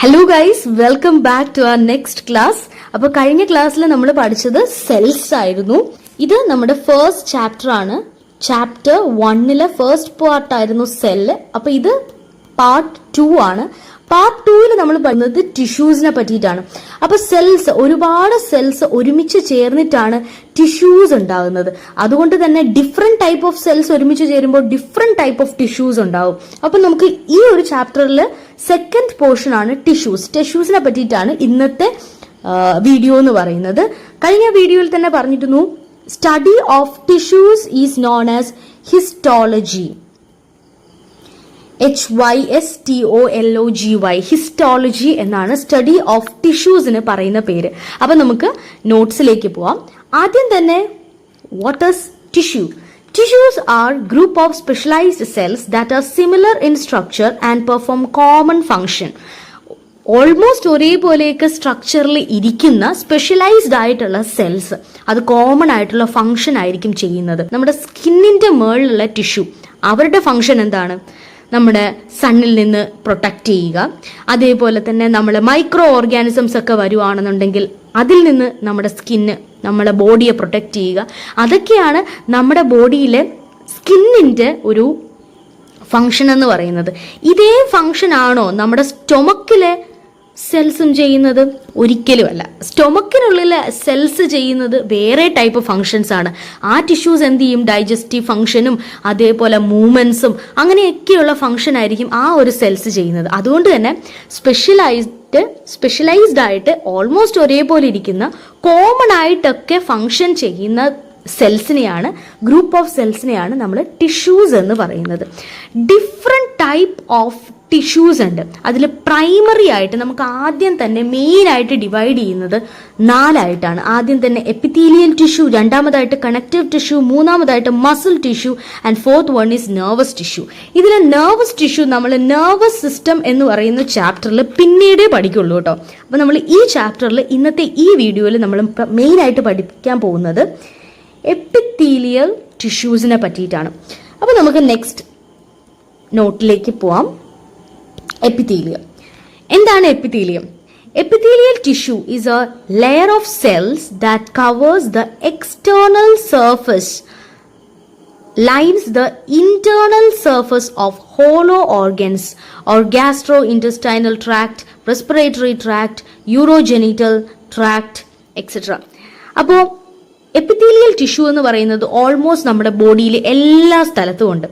Hello guys, welcome back to our next class. അപ്പൊ കഴിഞ്ഞ ക്ലാസ്സിൽ നമ്മൾ പഠിച്ചത് സെൽസ് ആയിരുന്നു. ഇത് നമ്മുടെ ഫസ്റ്റ് ചാപ്റ്റർ ആണ്. ചാപ്റ്റർ 1 ഫസ്റ്റ് പാർട്ട് ആയിരുന്നു സെല്ല്. അപ്പൊ ഇത് പാർട്ട് 2 ആണ്. പാർട്ട് 2 നമ്മൾ പറയുന്നത് ടിഷ്യൂസിനെ പറ്റിയിട്ടാണ്. അപ്പൊ സെൽസ്, ഒരുപാട് സെൽസ് ഒരുമിച്ച് ചേർന്നിട്ടാണ് ടിഷ്യൂസ് ഉണ്ടാകുന്നത്. അതുകൊണ്ട് തന്നെ ഡിഫറെന്റ് ടൈപ്പ് ഓഫ് സെൽസ് ഒരുമിച്ച് ചേരുമ്പോൾ ഡിഫറെന്റ് ടൈപ്പ് ഓഫ് ടിഷ്യൂസ് ഉണ്ടാവും. അപ്പൊ നമുക്ക് ഈ ഒരു ചാപ്റ്ററിൽ സെക്കൻഡ് പോർഷൻ ആണ് ടിഷ്യൂസിനെ പറ്റിയിട്ടാണ് ഇന്നത്തെ വീഡിയോ എന്ന് പറയുന്നത്. കഴിഞ്ഞ വീഡിയോയിൽ തന്നെ പറഞ്ഞിരുന്നു, study of tissues is known as histology. HYSTOLOGY, histology എന്നാണ് സ്റ്റഡി ഓഫ് ടിഷ്യൂസിന് പറയുന്ന പേര്. അപ്പൊ നമുക്ക് നോട്ട്സിലേക്ക് പോവാം. ആദ്യം തന്നെ, what is tissue? Tissues are group of specialized cells that are similar in structure and perform common function. Almost ഒരേപോലെയൊക്കെ സ്ട്രക്ചറിൽ ഇരിക്കുന്ന സ്പെഷ്യലൈസ്ഡ് ആയിട്ടുള്ള സെൽസ്, അത് കോമൺ ആയിട്ടുള്ള ഫംഗ്ഷൻ ആയിരിക്കും ചെയ്യുന്നത്. നമ്മുടെ സ്കിന്നിന്റെ മേളിലുള്ള ടിഷ്യൂ, അവരുടെ ഫംഗ്ഷൻ എന്താണ്? നമ്മുടെ സണ്ണിൽ നിന്ന് പ്രൊട്ടക്റ്റ് ചെയ്യുക. അതേപോലെ തന്നെ നമ്മൾ മൈക്രോ ഓർഗാനിസംസ് ഒക്കെ വരുവാണെന്നുണ്ടെങ്കിൽ അതിൽ നിന്ന് നമ്മുടെ സ്കിന്ന്, നമ്മുടെ ബോഡിയെ പ്രൊട്ടക്റ്റ് ചെയ്യുക. അതൊക്കെയാണ് നമ്മുടെ ബോഡിയിലെ സ്കിന്നിൻ്റെ ഒരു ഫങ്ഷൻ എന്ന് പറയുന്നത്. ഇതേ ഫങ്ഷൻ ആണോ നമ്മുടെ സ്റ്റൊമക്കിലെ സെൽസും ചെയ്യുന്നത്? ഒരിക്കലുമല്ല. സ്റ്റൊമക്കിനുള്ളിലെ സെൽസ് ചെയ്യുന്നത് വേറെ ടൈപ്പ് ഫങ്ഷൻസ് ആണ്. ആ ടിഷ്യൂസ് എന്ത് ചെയ്യും? ഡൈജസ്റ്റീവ് ഫങ്ഷനും അതേപോലെ മൂവ്മെന്റ്സും അങ്ങനെയൊക്കെയുള്ള ഫങ്ഷൻ ആയിരിക്കും ആ ഒരു സെൽസ് ചെയ്യുന്നത്. അതുകൊണ്ട് തന്നെ സ്പെഷ്യലൈസ്ഡ് ആയിട്ട് ഓൾമോസ്റ്റ് ഒരേപോലെ ഇരിക്കുന്ന കോമൺ ആയിട്ടൊക്കെ ഫങ്ഷൻ ചെയ്യുന്ന സെൽസിനെയാണ്, ഗ്രൂപ്പ് ഓഫ് സെൽസിനെയാണ് നമ്മൾ ടിഷ്യൂസ് എന്ന് പറയുന്നത്. ഡിഫറെന്റ് ടൈപ്പ് ഓഫ് ടിഷ്യൂസ് ഉണ്ട്. അതിൽ പ്രൈമറി ആയിട്ട് നമുക്ക് ആദ്യം തന്നെ മെയിൻ ആയിട്ട് ഡിവൈഡ് ചെയ്യുന്നത് 4 ആയിട്ടാണ്. ആദ്യം തന്നെ എപ്പിത്തീലിയൽ ടിഷ്യൂ, രണ്ടാമതായിട്ട് കണക്റ്റീവ് ടിഷ്യൂ, മൂന്നാമതായിട്ട് muscle tissue and fourth one is nervous tissue. ഇതിൽ നെർവസ് ടിഷ്യൂ നമ്മൾ നെർവസ് സിസ്റ്റം എന്ന് പറയുന്ന ചാപ്റ്ററിൽ പിന്നീടേ പഠിക്കുള്ളൂ കേട്ടോ. അപ്പോൾ നമ്മൾ ഈ ചാപ്റ്ററിൽ, ഇന്നത്തെ ഈ വീഡിയോയിൽ നമ്മൾ മെയിൻ ആയിട്ട് പഠിക്കാൻ പോകുന്നത് എപ്പിത്തീലിയൽ ടിഷ്യൂസിനെ പറ്റിയിട്ടാണ്. അപ്പോൾ നമുക്ക് നെക്സ്റ്റ് നോട്ടിലേക്ക് പോവാം. എപ്പിത്തീലിയം എന്താണ്? Epithelium, epithelial tissue is a layer of cells that covers the external surface, lines the internal surface of hollow organs or gastrointestinal tract, respiratory tract, urogenital tract, etc. അപ്പോൾ epithelial tissue എന്ന് പറയുന്നത് almost നമ്മുടെ ബോഡിയിൽ എല്ലാ സ്ഥലത്തും ഉണ്ട്.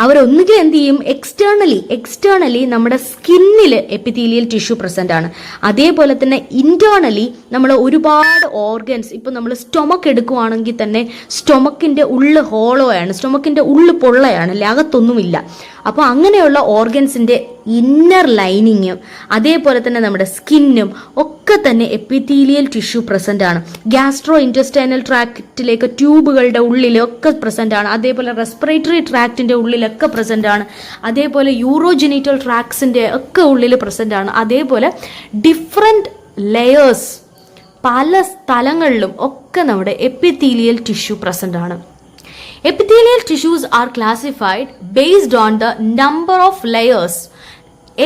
അവരൊന്നുകിൽ എന്ത് ചെയ്യും? എക്സ്റ്റേണലി നമ്മുടെ സ്കിന്നിൽ എപ്പിത്തീലിയൽ ടിഷ്യൂ പ്രസന്റ് ആണ്. അതേപോലെ തന്നെ ഇന്റേണലി നമ്മൾ ഒരുപാട് ഓർഗൻസ്, ഇപ്പം നമ്മൾ സ്റ്റൊമക്ക് എടുക്കുവാണെങ്കിൽ തന്നെ സ്റ്റൊമക്കിന്റെ ഉള്ളു ഹോളോ ആണ്, സ്റ്റൊമക്കിന്റെ ഉള്ളു പൊള്ളയാണ്, അകത്തൊന്നുമില്ല. അപ്പോൾ അങ്ങനെയുള്ള ഓർഗൻസിന്റെ ഇന്നർ ലൈനിങ്ങും അതേപോലെ തന്നെ നമ്മുടെ സ്കിന്നും ഒക്കെ തന്നെ എപ്പിത്തീലിയൽ ടിഷ്യൂ പ്രസന്റ് ആണ്. ഗ്യാസ്ട്രോ ഇൻറ്റസ്റ്റൈനൽ ട്രാക്റ്റിലേക്ക് ട്യൂബുകളുടെ ഉള്ളിലൊക്കെ പ്രസന്റ് ആണ്. അതേപോലെ റെസ്പിറേറ്ററി ട്രാക്റ്റിന്റെ ഉള്ളിലൊക്കെ പ്രസന്റ് ആണ്. അതേപോലെ യൂറോജെനിറ്റൽ ട്രാക്ട്സിന്റെ ഒക്കെ ഉള്ളിൽ പ്രസന്റ് ആണ്. അതേപോലെ ഡിഫറെന്റ് ലെയേഴ്സ് പല സ്ഥലങ്ങളിലും ഒക്കെ നമ്മുടെ എപ്പിത്തീലിയൽ ടിഷ്യൂ പ്രസന്റ് ആണ്. Epithelial tissues are classified based on the number of layers.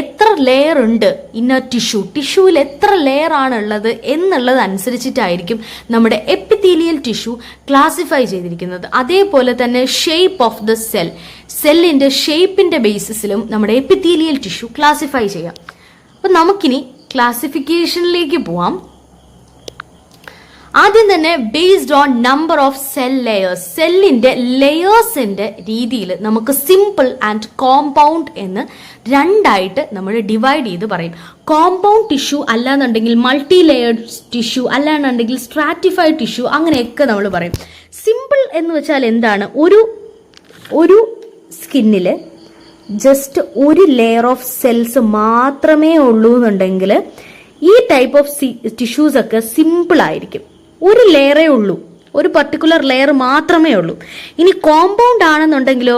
എത്ര ലെയർ ഉണ്ട് ഇന്നർ ടിഷ്യൂവിൽ എത്ര ലെയർ ആണുള്ളത് എന്നുള്ളത് അനുസരിച്ചിട്ടായിരിക്കും നമ്മുടെ എപ്പിത്തീലിയൽ ടിഷ്യൂ ക്ലാസിഫൈ ചെയ്തിരിക്കുന്നത്. അതേപോലെ തന്നെ ഷേപ്പ് ഓഫ് ദ സെല്ലിന്റെ ഷേപ്പിന്റെ ബേസിസിലും നമ്മുടെ എപ്പിത്തീലിയൽ ടിഷ്യൂ ക്ലാസിഫൈ ചെയ്യാം. അപ്പം നമുക്കിനി ക്ലാസിഫിക്കേഷനിലേക്ക് പോവാം. ആദ്യം തന്നെ based on number of cell layers, സെല്ലിന്റെ ലെയേഴ്സിന്റെ രീതിയിൽ നമുക്ക് സിമ്പിൾ ആൻഡ് കോമ്പൗണ്ട് എന്ന് രണ്ടായിട്ട് നമ്മൾ ഡിവൈഡ് ചെയ്ത് പറയും. കോമ്പൗണ്ട് ടിഷ്യൂ അല്ലാന്നുണ്ടെങ്കിൽ മൾട്ടി ലെയേർഡ് ടിഷ്യൂ, അല്ലാന്നുണ്ടെങ്കിൽ സ്ട്രാറ്റിഫൈഡ് ടിഷ്യൂ, അങ്ങനെയൊക്കെ നമ്മൾ പറയും. സിമ്പിൾ എന്ന് വെച്ചാൽ എന്താണ്? ഒരു സ്കിന്നിൽ ജസ്റ്റ് ഒരു ലെയർ ഓഫ് സെൽസ് മാത്രമേ ഉള്ളൂ എന്നുണ്ടെങ്കിൽ ഈ ടൈപ്പ് ഓഫ് ടിഷ്യൂസ് ഒക്കെ സിമ്പിൾ ആയിരിക്കും. ഒരു ലെയറേ ഉള്ളൂ, ഒരു പർട്ടിക്കുലർ ലെയർ മാത്രമേ ഉള്ളൂ. ഇനി കോമ്പൗണ്ട് ആണെന്നുണ്ടെങ്കിലോ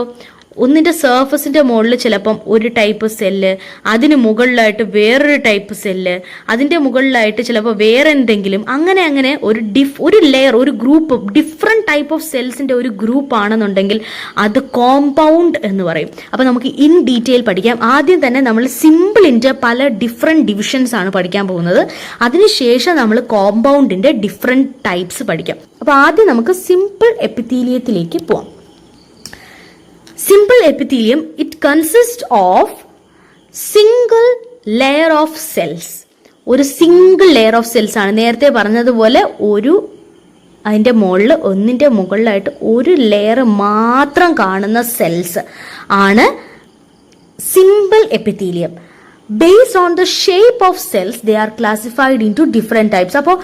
ഒന്നിൻ്റെ സർഫസിൻ്റെ മുകളിൽ ചിലപ്പം ഒരു ടൈപ്പ് സെല്ല്, അതിന് മുകളിലായിട്ട് വേറൊരു ടൈപ്പ് സെല്ല്, അതിൻ്റെ മുകളിലായിട്ട് ചിലപ്പോൾ വേറെ എന്തെങ്കിലും, അങ്ങനെ ഒരു ലെയർ, ഒരു ഗ്രൂപ്പ്, ഡിഫറെൻറ്റ് ടൈപ്പ് ഓഫ് സെൽസിൻ്റെ ഒരു ഗ്രൂപ്പ് ആണെന്നുണ്ടെങ്കിൽ അത് കോമ്പൗണ്ട് എന്ന് പറയും. അപ്പോൾ നമുക്ക് ഇൻ ഡീറ്റെയിൽ പഠിക്കാം. ആദ്യം തന്നെ നമ്മൾ സിമ്പിളിൻ്റെ പല ഡിഫറെൻറ്റ് ഡിവിഷൻസ് ആണ് പഠിക്കാൻ പോകുന്നത്. അതിനുശേഷം നമ്മൾ കോമ്പൗണ്ടിൻ്റെ ഡിഫറെൻറ്റ് ടൈപ്സ് പഠിക്കാം. അപ്പോൾ ആദ്യം നമുക്ക് സിമ്പിൾ എപ്പിത്തീലിയത്തിലേക്ക് പോവാം. Simple epithelium, it consists of single layer of cells. ഒരു സിംഗിൾ ലെയർ ഓഫ് സെൽസ് ആണ്. നേരത്തെ പറഞ്ഞതുപോലെ അതിൻ്റെ മുകളിൽ ഒന്നിൻ്റെ മുകളിലായിട്ട് ഒരു ലെയർ മാത്രം കാണുന്ന സെൽസ് ആണ് simple epithelium. Based on the shape of cells, they are classified into different types. അപ്പോൾ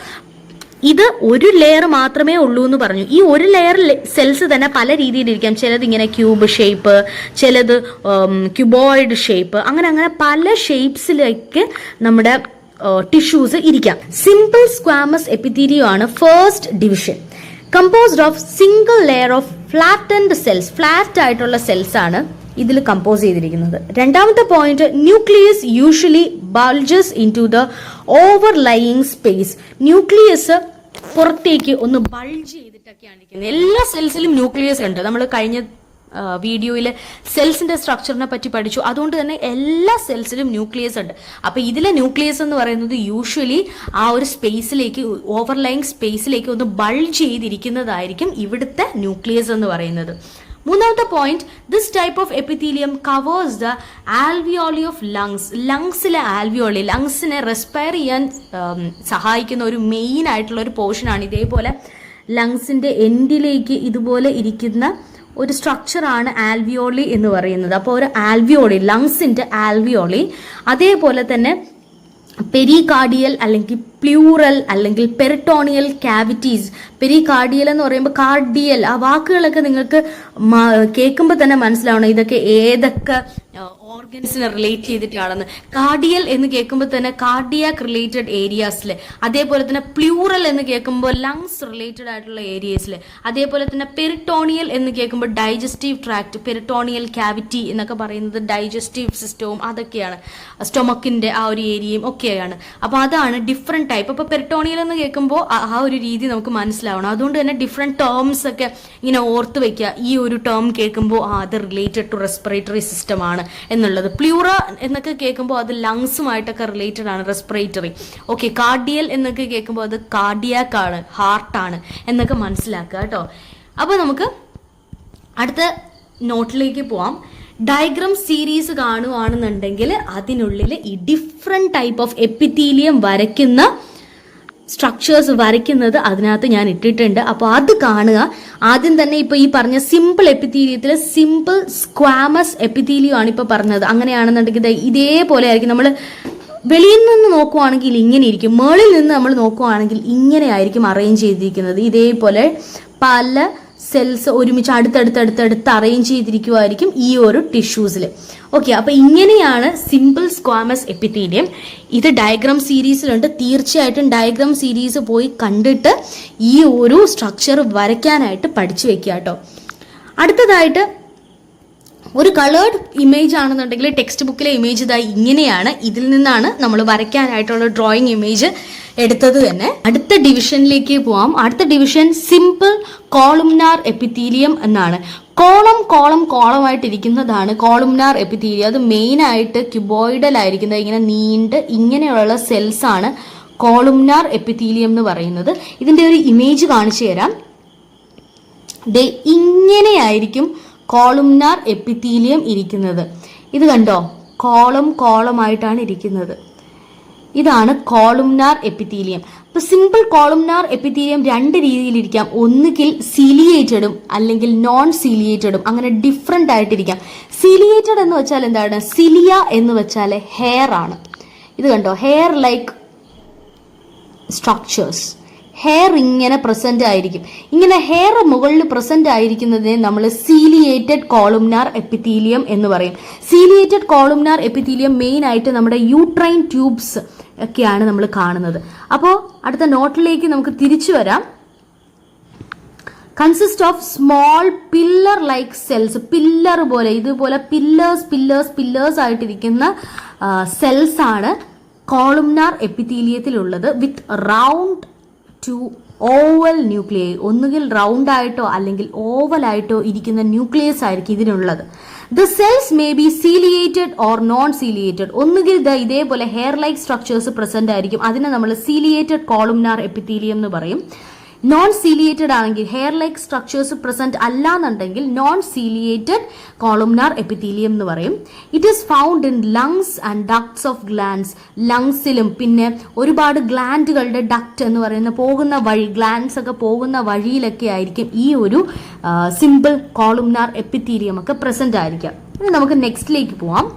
ഇത് ഒരു ലെയർ മാത്രമേ ഉള്ളൂ എന്ന് പറഞ്ഞു. ഈ ഒരു ലെയർ സെൽസ് തന്നെ പല രീതിയിലിരിക്കാം. ചിലത് ഇങ്ങനെ ക്യൂബ് ഷേപ്പ്, ചിലത് ക്യൂബോയിഡ് ഷേപ്പ്, അങ്ങനെ പല ഷേപ്സിലേക്ക് നമ്മുടെ ടിഷ്യൂസ് ഇരിക്കാം. സിമ്പിൾ സ്ക്വാമസ് എപ്പിത്തീലിയം ആണ് first division. Composed of single layer of flattened cells, flat ആയിട്ടുള്ള സെൽസ് ആണ് ഇതിൽ കമ്പോസ് ചെയ്തിരിക്കുന്നത്. രണ്ടാമത്തെ point, nucleus usually bulges into the overlying space. Nucleus പുറത്തേക്ക് ഒന്ന് ബൾജ് ചെയ്തിട്ടൊക്കെയാണ് ഇരിക്കുന്നത്. എല്ലാ സെൽസിലും ന്യൂക്ലിയസ് ഉണ്ട്. നമ്മൾ കഴിഞ്ഞ വീഡിയോയിൽ സെൽസിന്റെ സ്ട്രക്ചറിനെ പറ്റി പഠിച്ചു. അതുകൊണ്ട് തന്നെ എല്ലാ സെൽസിലും ന്യൂക്ലിയസ് ഉണ്ട്. അപ്പൊ ഇതിലെ ന്യൂക്ലിയസ് എന്ന് പറയുന്നത് യൂഷ്വലി ആ ഒരു സ്പേസിലേക്ക്, ഓവർലൈങ് സ്പേസിലേക്ക് ഒന്ന് ബൾജ് ചെയ്തിരിക്കുന്നതായിരിക്കും ഇവിടുത്തെ ന്യൂക്ലിയസ് എന്ന് പറയുന്നത്. മൂന്നാമത്തെ point, this type of epithelium covers the alveoli of lungs. ലങ്സിലെ ആൽവിയോളി, ലങ്സിനെ റെസ്പയർ ചെയ്യാൻ സഹായിക്കുന്ന ഒരു മെയിൻ ആയിട്ടുള്ള ഒരു പോർഷനാണ്. ഇതേപോലെ ലങ്സിന്റെ എൻഡിലേക്ക് ഇതുപോലെ ഇരിക്കുന്ന ഒരു സ്ട്രക്ചറാണ് ആൽവിയോളി എന്ന് പറയുന്നത്. അപ്പോൾ ഒരു ആൽവിയോളി, ലങ്സിന്റെ ആൽവിയോളി, അതേപോലെ തന്നെ പെരികാർഡിയൽ അല്ലെങ്കിൽ പ്ലൂറൽ അല്ലെങ്കിൽ പെരിട്ടോണിയൽ കാവിറ്റീസ്. പെരികാർഡിയൽ എന്ന് പറയുമ്പോൾ കാർഡിയൽ, ആ വാക്കുകളൊക്കെ നിങ്ങൾക്ക് കേൾക്കുമ്പോൾ തന്നെ മനസ്സിലാവണം ഇതൊക്കെ ഏതൊക്കെ ഓർഗൻസിനെ റിലേറ്റ് ചെയ്തിട്ടാണെന്ന്. കാർഡിയൽ എന്ന് കേൾക്കുമ്പോൾ തന്നെ കാർഡിയാക് റിലേറ്റഡ് ഏരിയാസിൽ, അതേപോലെ തന്നെ പ്ലൂറൽ എന്ന് കേൾക്കുമ്പോൾ ലങ്സ് റിലേറ്റഡ് ആയിട്ടുള്ള ഏരിയസിൽ, അതേപോലെ തന്നെ പെരിട്ടോണിയൽ എന്ന് കേൾക്കുമ്പോൾ ഡൈജസ്റ്റീവ് ട്രാക്ട്, പെരിട്ടോണിയൽ കാവിറ്റി എന്നൊക്കെ പറയുന്നത് ഡൈജസ്റ്റീവ് സിസ്റ്റവും അതൊക്കെയാണ്, സ്റ്റൊമക്കിന്റെ ആ ഒരു ഏരിയയും ഒക്കെയാണ്. അപ്പോൾ അതാണ് ഡിഫറെന്റ് ടൈപ്പ്. അപ്പോൾ പെരിട്ടോണിയൽ എന്ന് കേൾക്കുമ്പോൾ ആ ഒരു രീതി നമുക്ക് മനസ്സിലാവണം. അതുകൊണ്ട് തന്നെ ഡിഫറെന്റ് ടേംസ് ഒക്കെ ഇങ്ങനെ ഓർത്ത് വെക്കുക. ഈ ഒരു ടേം കേൾക്കുമ്പോൾ അത് റിലേറ്റഡ് ടു റെസ്പിറേറ്ററി സിസ്റ്റം ആണ് എന്നുള്ളത്. പ്ലൂറ എന്നൊക്കെ കേൾക്കുമ്പോൾ അത് ലങ്സുമായിട്ടൊക്കെ റിലേറ്റഡ് ആണ്, റെസ്പിറേറ്ററി. ഓക്കെ, കാർഡിയൽ എന്നൊക്കെ കേൾക്കുമ്പോൾ അത് കാർഡിയാക് ആണ്, ഹാർട്ടാണ് എന്നൊക്കെ മനസ്സിലാക്കുക കേട്ടോ. അപ്പോൾ നമുക്ക് അടുത്ത നോട്ടിലേക്ക് പോവാം. ഡയഗ്രാം സീരീസ് കാണുകയാണെന്നുണ്ടെങ്കിൽ അതിനുള്ളിൽ ഈ ഡിഫറെന്റ് ടൈപ്പ് ഓഫ് എപ്പിത്തീലിയം വരയ്ക്കുന്ന സ്ട്രക്ചേഴ്സ് വരയ്ക്കുന്നത് അതിനകത്ത് ഞാൻ ഇട്ടിട്ടുണ്ട്. അപ്പോൾ അത് കാണുക. ആദ്യം തന്നെ ഇപ്പോൾ ഈ പറഞ്ഞ സിമ്പിൾ എപ്പിത്തീലിയത്തിൽ സിമ്പിൾ സ്ക്വാമസ് എപ്പിത്തീലിയം ആണ് ഇപ്പോൾ പറഞ്ഞത്. അങ്ങനെയാണെന്നുണ്ടെങ്കിൽ ഇതേപോലെ ആയിരിക്കും. നമ്മൾ വെളിയിൽ നിന്ന് നോക്കുവാണെങ്കിൽ ഇങ്ങനെ ഇരിക്കും, മുകളിൽ നിന്ന് നമ്മൾ നോക്കുവാണെങ്കിൽ ഇങ്ങനെ ആയിരിക്കും അറേഞ്ച് ചെയ്തിരിക്കുന്നത്. ഇതേപോലെ പല സെൽസ് ഒരുമിച്ച് അടുത്തടുത്ത് അറേഞ്ച് ചെയ്തിരിക്കുമായിരിക്കും ഈ ഒരു ടിഷ്യൂസിൽ. ഓക്കെ, അപ്പോൾ ഇങ്ങനെയാണ് സിമ്പിൾ സ്ക്വാമസ് എപ്പിത്തീലിയം. ഇത് ഡയഗ്രാം സീരീസിലുണ്ട്. തീർച്ചയായിട്ടും ഡയഗ്രാം സീരീസ് പോയി കണ്ടിട്ട് ഈ ഒരു സ്ട്രക്ചർ വരയ്ക്കാനായിട്ട് പഠിച്ചു വെക്കുക കേട്ടോ. അടുത്തതായിട്ട് ഒരു കളേർഡ് ഇമേജ് ആണെന്നുണ്ടെങ്കിൽ ടെക്സ്റ്റ് ബുക്കിലെ ഇമേജ് ഇതായി ഇങ്ങനെയാണ്. ഇതിൽ നിന്നാണ് നമ്മൾ വരയ്ക്കാനായിട്ടുള്ള ഡ്രോയിങ് ഇമേജ് എടുത്തത് തന്നെ. അടുത്ത ഡിവിഷനിലേക്ക് പോവാം. അടുത്ത ഡിവിഷൻ സിമ്പിൾ കോളുംനാർ എപ്പിത്തീലിയം എന്നാണ്. കോളമായിട്ടിരിക്കുന്നതാണ് കോളുംനാർ എപ്പിത്തീലിയം. അത് മെയിൻ ആയിട്ട് ക്യൂബോയിഡൽ ആയിരിക്കുന്നത്, ഇങ്ങനെ നീണ്ട് ഇങ്ങനെയുള്ള സെൽസ് ആണ് കോളുംനാർ എപ്പിത്തീലിയം എന്ന് പറയുന്നത്. ഇതിന്റെ ഒരു ഇമേജ് കാണിച്ചു തരാം. ഇങ്ങനെയായിരിക്കും കോളുംനാർ എപ്പിത്തീലിയം ഇരിക്കുന്നത്. ഇത് കണ്ടോ, കോളമായിട്ടാണ് ഇരിക്കുന്നത്. ഇതാണ് കോളുംനാർ എപ്പിത്തീലിയം. ഇപ്പൊ സിമ്പിൾ കോളുംനാർ എപ്പിത്തീലിയം രണ്ട് രീതിയിലിരിക്കാം. ഒന്നുകിൽ സീലിയേറ്റഡും അല്ലെങ്കിൽ നോൺ സീലിയേറ്റഡും, അങ്ങനെ ഡിഫറെന്റ് ആയിട്ടിരിക്കാം. സീലിയേറ്റഡ് എന്ന് വെച്ചാൽ എന്താണ്? സിലിയ എന്ന് വെച്ചാൽ ഹെയർ ആണ്. ഇത് കണ്ടോ, ഹെയർ ലൈക്ക് സ്ട്രക്ചേഴ്സ്. ഹെയർ ഇങ്ങനെ പ്രസന്റ് ആയിരിക്കും. ഇങ്ങനെ ഹെയർ മുകളിൽ പ്രസന്റ് ആയിരിക്കുന്നതിനെ നമ്മൾ സീലിയേറ്റഡ് കോളുംനാർ എപ്പിത്തീലിയം എന്ന് പറയും. സീലിയേറ്റഡ് കോളുംനാർ എപ്പിത്തീലിയം മെയിൻ ആയിട്ട് നമ്മുടെ യൂട്രൈൻ ട്യൂബ്സ് ഒക്കെയാണ് നമ്മൾ കാണുന്നത്. അപ്പോൾ അടുത്ത നോട്ടിലേക്ക് നമുക്ക് തിരിച്ചു വരാം. Consist of small pillar like cells. Pillar പോലെ ഇതുപോലെ പില്ലേഴ്സ് ആയിട്ടിരിക്കുന്ന സെൽസ് ആണ് കോളുംനാർ എപ്പിത്തീലിയത്തിലുള്ളത്. With round to oval nuclei. ഒന്നുകിൽ റൗണ്ട് ആയിട്ടോ അല്ലെങ്കിൽ ഓവൽ ആയിട്ടോ ഇരിക്കുന്ന ന്യൂക്ലിയസ് ആയിരിക്കും ഇതിനുള്ളത്. The cells may be ciliated or non ciliated. ഒന്നുകിൽ ഇതേപോലെ ഹെയർ ലൈക്ക് സ്ട്രക്ചേഴ്സ് പ്രസന്റ് ആയിരിക്കും, അതിനെ നമ്മൾ സീലിയേറ്റഡ് കോളുംനാർ എപ്പിത്തീലിയം എന്ന് പറയും. നോൺ സീലിയേറ്റഡ് ആണെങ്കിൽ ഹെയർ ലൈക്ക് സ്ട്രക്ചേഴ്സ് പ്രസന്റ് അല്ലാന്നുണ്ടെങ്കിൽ നോൺ സീലിയേറ്റഡ് കോളുംനാർ എപ്പിത്തീലിയം എന്ന് പറയും. It is found in lungs and ducts of glands. ലങ്സിലും പിന്നെ ഒരുപാട് ഗ്ലാൻഡുകളുടെ ഡക്റ്റ് എന്ന് പറയുന്ന പോകുന്ന വഴി, ഗ്ലാൻഡ്സ് ഒക്കെ പോകുന്ന വഴിയിലൊക്കെ ആയിരിക്കും ഈ ഒരു സിമ്പിൾ കോളുംനാർ എപ്പിത്തീലിയം ഒക്കെ പ്രസന്റ് ആയിരിക്കാം. ഇനി നമുക്ക് നെക്സ്റ്റിലേക്ക് പോവാം.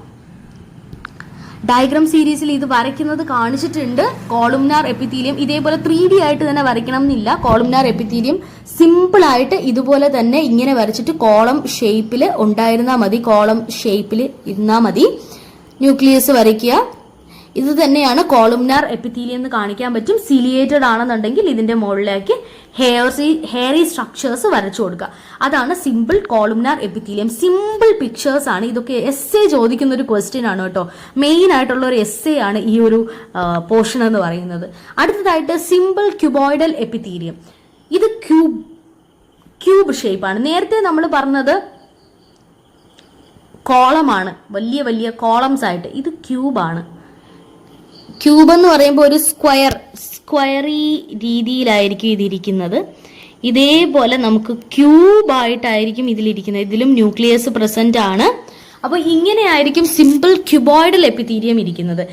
ഡയഗ്രാം സീരീസിൽ ഇത് വരയ്ക്കുന്നത് കാണിച്ചിട്ടുണ്ട്. കോളുംനാർ എപ്പിത്തീലിയം ഇതേപോലെ 3D ആയിട്ട് തന്നെ വരയ്ക്കണം എന്നില്ല. കോളുംനാർ എപ്പിത്തീലിയം സിമ്പിൾ ആയിട്ട് ഇതുപോലെ തന്നെ ഇങ്ങനെ വരച്ചിട്ട് കോളം ഷേപ്പിൽ ഉണ്ടായിരുന്നാൽ മതി, കോളം ഷേപ്പിൽ ഇരുന്നാൽ മതി. ന്യൂക്ലിയസ് വരയ്ക്കുക. ഇത് തന്നെയാണ് കോളുംനാർ എപ്പിത്തീലിയം എന്ന് കാണിക്കാൻ പറ്റും. സിലിയേറ്റഡ് ആണെന്നുണ്ടെങ്കിൽ ഇതിന്റെ മുകളിലേക്ക് ഹെയറി സ്ട്രക്ചേഴ്സ് വരച്ചു കൊടുക്കുക. അതാണ് സിമ്പിൾ കോളുംനാർ എപ്പിത്തീലിയം. സിമ്പിൾ പിക്ചേഴ്സ് ആണ് ഇതൊക്കെ. എസ്സേ ചോദിക്കുന്ന ഒരു ക്വസ്റ്റ്യൻ ആണ് കേട്ടോ. മെയിൻ ആയിട്ടുള്ള ഒരു എസ്സേ ആണ് ഈ ഒരു പോർഷൻ എന്ന് പറയുന്നത്. അടുത്തതായിട്ട് സിമ്പിൾ ക്യൂബോയിഡൽ എപ്പിത്തീലിയം. ഇത് ക്യൂബ് ഷേപ്പാണ്. നേരത്തെ നമ്മൾ പറഞ്ഞത് കോളമാണ്, വലിയ വലിയ കോളംസ് ആയിട്ട്. ഇത് ക്യൂബാണ്. ക്യൂബ് എന്ന് പറയുമ്പോൾ ഒരു സ്ക്വയറി രീതിയിലായിരിക്കും ഇതിരിക്കുന്നത്. ഇതേപോലെ നമുക്ക് ക്യൂബായിട്ടായിരിക്കും ഇതിലിരിക്കുന്നത്. ഇതിലും ന്യൂക്ലിയസ് പ്രസന്റ് ആണ്. അപ്പോൾ ഇങ്ങനെയായിരിക്കും സിമ്പിൾ ക്യൂബോയിഡൽ എപ്പിത്തീലിയം ഇരിക്കുന്നത്.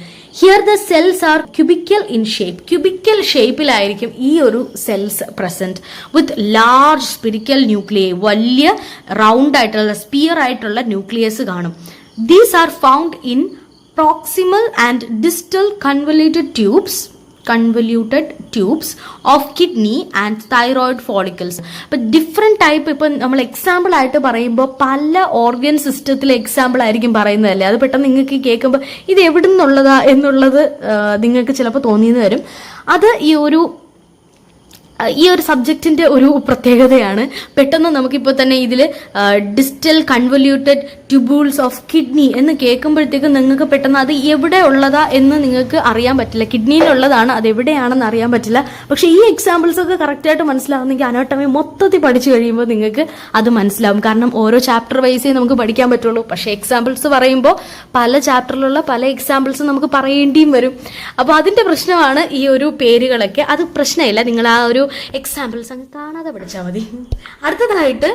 Here the cells are cubical in shape. Cubical ഷേപ്പിലായിരിക്കും ഈ ഒരു cells present with large spherical nuclei. വലിയ റൗണ്ട് ആയിട്ടുള്ള സ്പിയർ ആയിട്ടുള്ള ന്യൂക്ലിയസ് കാണും. These are found in proximal and distal convoluted tubes of kidney and thyroid follicles. ഇപ്പൊ different type, ഇപ്പൊ നമ്മൾ എക്സാമ്പിൾ ആയിട്ട് പറയുമ്പോൾ പല ഓർഗൻ സിസ്റ്റത്തിലെ എക്സാമ്പിൾ ആയിരിക്കും പറയുന്നതല്ലേ. അത് പെട്ടെന്ന് നിങ്ങൾക്ക് കേൾക്കുമ്പോൾ ഇത് എവിടെ നിന്നുള്ളതാ എന്നുള്ളത് നിങ്ങൾക്ക് ചിലപ്പോൾ തോന്നിയെന്ന് വരും. അത് ഈ ഒരു സബ്ജക്റ്റിന്റെ ഒരു പ്രത്യേകതയാണ്. പെട്ടെന്ന് നമുക്കിപ്പോൾ തന്നെ ഇതിൽ distal convoluted tubules of kidney എന്ന് കേൾക്കുമ്പോഴത്തേക്കും നിങ്ങൾക്ക് പെട്ടെന്ന് അത് എവിടെ ഉള്ളതാ എന്ന് നിങ്ങൾക്ക് അറിയാൻ പറ്റില്ല. കിഡ്നിയിലുള്ളതാണ്, അത് എവിടെയാണെന്ന് അറിയാൻ പറ്റില്ല. പക്ഷെ ഈ എക്സാമ്പിൾസ് ഒക്കെ കറക്റ്റായിട്ട് മനസ്സിലാവുന്നെങ്കിൽ അനാട്ടമി മൊത്തത്തിൽ പഠിച്ചു കഴിയുമ്പോൾ നിങ്ങൾക്ക് അത് മനസ്സിലാവും. കാരണം ഓരോ ചാപ്റ്റർ വൈസേ നമുക്ക് പഠിക്കാൻ പറ്റുള്ളൂ. പക്ഷെ എക്സാമ്പിൾസ് പറയുമ്പോൾ പല ചാപ്റ്ററിലുള്ള പല എക്സാമ്പിൾസ് നമുക്ക് പറയേണ്ടിയും വരും. അപ്പോൾ അതിന്റെ പ്രശ്നമാണ് ഈ ഒരു പേരുകളൊക്കെ. അത് പ്രശ്നമില്ല, നിങ്ങൾ ആ ഒരു എക്സാമ്പിൾസ് അങ്ങ് കാണാതെ പഠിച്ചാൽ മതി. അടുത്തതായിട്ട്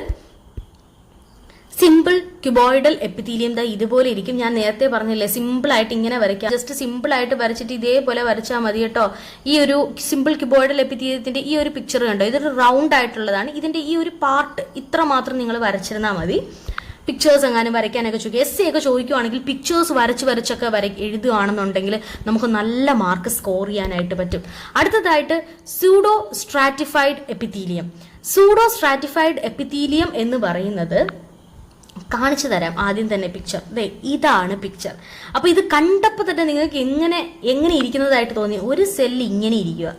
സിമ്പിൾ ക്യൂബോയിഡൽ എപ്പിത്തീലിയം ഇതുപോലെ ഇരിക്കും. ഞാൻ നേരത്തെ പറഞ്ഞില്ലേ, സിമ്പിൾ ആയിട്ട് ഇങ്ങനെ വരയ്ക്കാം. ജസ്റ്റ് സിമ്പിൾ ആയിട്ട് വരച്ചിട്ട് ഇതേപോലെ വരച്ചാൽ മതി കേട്ടോ. ഈ ഒരു സിമ്പിൾ ക്യൂബോയിഡൽ എപ്പിത്തീലിയത്തിന്റെ ഈ ഒരു പിക്ചർ കണ്ടോ, ഇതൊരു റൗണ്ട് ആയിട്ടുള്ളതാണ്. ഇതിന്റെ ഈ ഒരു പാർട്ട് ഇത്ര മാത്രം നിങ്ങൾ വരച്ചിരുന്നാൽ മതി. പിക്ചേഴ്സ് എങ്ങാനും വരയ്ക്കാനൊക്കെ ചോദിക്കും, എസ് ഒക്കെ ചോദിക്കുവാണെങ്കിൽ പിക്ചേഴ്സ് വരച്ചൊക്കെ എഴുതുകയാണെന്നുണ്ടെങ്കിൽ നമുക്ക് നല്ല മാർക്ക് സ്കോർ ചെയ്യാനായിട്ട് പറ്റും. അടുത്തതായിട്ട് pseudo stratified epithelium. Pseudo stratified epithelium എന്ന് പറയുന്നത് കാണിച്ചു തരാം. ആദ്യം തന്നെ പിക്ചർ ഇതാണ് പിക്ചർ. അപ്പൊ ഇത് കണ്ടപ്പോൾ തന്നെ നിങ്ങൾക്ക് എങ്ങനെ ഇരിക്കുന്നതായിട്ട് തോന്നി? ഒരു സെല്ല് ഇങ്ങനെ ഇരിക്കുക,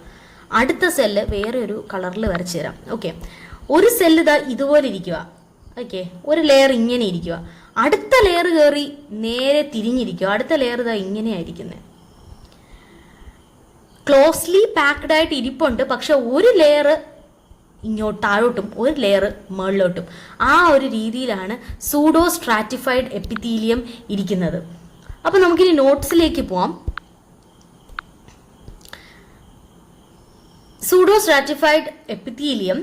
അടുത്ത സെല്ല് വേറെ ഒരു കളറിൽ വരച്ചു തരാം. ഓക്കെ, ഒരു സെല്ല് ഇതുപോലെ ഇരിക്കുക. ഓക്കെ, ഒരു ലെയർ ഇങ്ങനെ ഇരിക്കുക, അടുത്ത ലെയർ കയറി നേരെ തിരിഞ്ഞിരിക്കുക, അടുത്ത ലെയർ ഇങ്ങനെയായിരിക്കുന്നത്. ക്ലോസ്ലി പാക്ഡ് ആയിട്ട് ഇരിപ്പുണ്ട്, പക്ഷെ ഒരു ലെയർ ഇങ്ങോട്ട് താഴോട്ടും ഒരു ലെയർ മുകളിലോട്ടും. ആ ഒരു രീതിയിലാണ് സൂഡോ സ്ട്രാറ്റിഫൈഡ് എപ്പിത്തീലിയം ഇരിക്കുന്നത്. അപ്പൊ നമുക്കിനി നോട്ട്സിലേക്ക് പോവാം. Pseudo stratified epithelium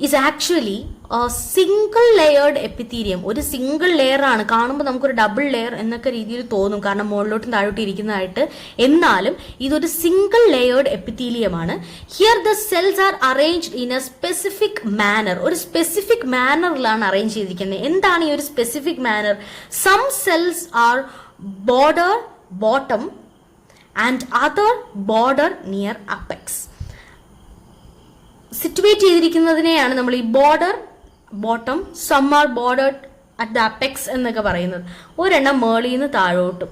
is actually a single layered epithelium. ഒരു സിംഗിൾ ലെയർ ആണ്. കാണുമ്പോൾ നമുക്കൊരു ഡബിൾ ലെയർ എന്നൊക്കെ രീതിയിൽ തോന്നും, കാരണം മുകളിലോട്ടും താഴോട്ടും ഇരിക്കുന്നതായിട്ട്. എന്നാലും ഇതൊരു സിംഗിൾ ലെയേർഡ് എപ്പിത്തീലിയം ആണ്. Here the cells are arranged in a specific manner. ഒരു സ്പെസിഫിക് മാനറിലാണ് അറേഞ്ച് ചെയ്തിരിക്കുന്നത്. എന്താണ് ഈ ഒരു specific manner? Some cells are bottom and other border near apex. Situate ചെയ്തിരിക്കുന്നതിനെയാണ് നമ്മൾ ഈ bottom, some are bordered at the apex എന്നൊക്കെ പറയുന്നത്. ഒരെണ്ണം മേളിൽ നിന്ന് താഴോട്ടും,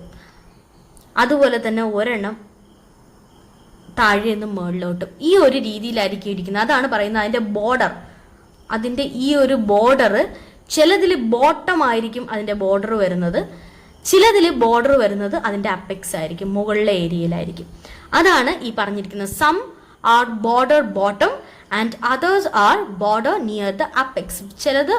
അതുപോലെ തന്നെ ഒരെണ്ണം താഴെ നിന്ന് മേളിലോട്ടും. ഈ ഒരു രീതിയിലായിരിക്കും ഇരിക്കുന്നത്. അതാണ് പറയുന്നത് അതിന്റെ ബോർഡർ. അതിൻ്റെ ഈ ഒരു ബോർഡർ, ചിലതിൽ ബോട്ടം ആയിരിക്കും അതിൻ്റെ ബോർഡർ വരുന്നത്, ചിലതിൽ ബോർഡർ വരുന്നത് അതിൻ്റെ അപ്പെക്സ് ആയിരിക്കും, മുകളിലെ ഏരിയയിലായിരിക്കും. അതാണ് ഈ പറഞ്ഞിരിക്കുന്നത്. Some are border bottom and others are border near the apex. ചിലത്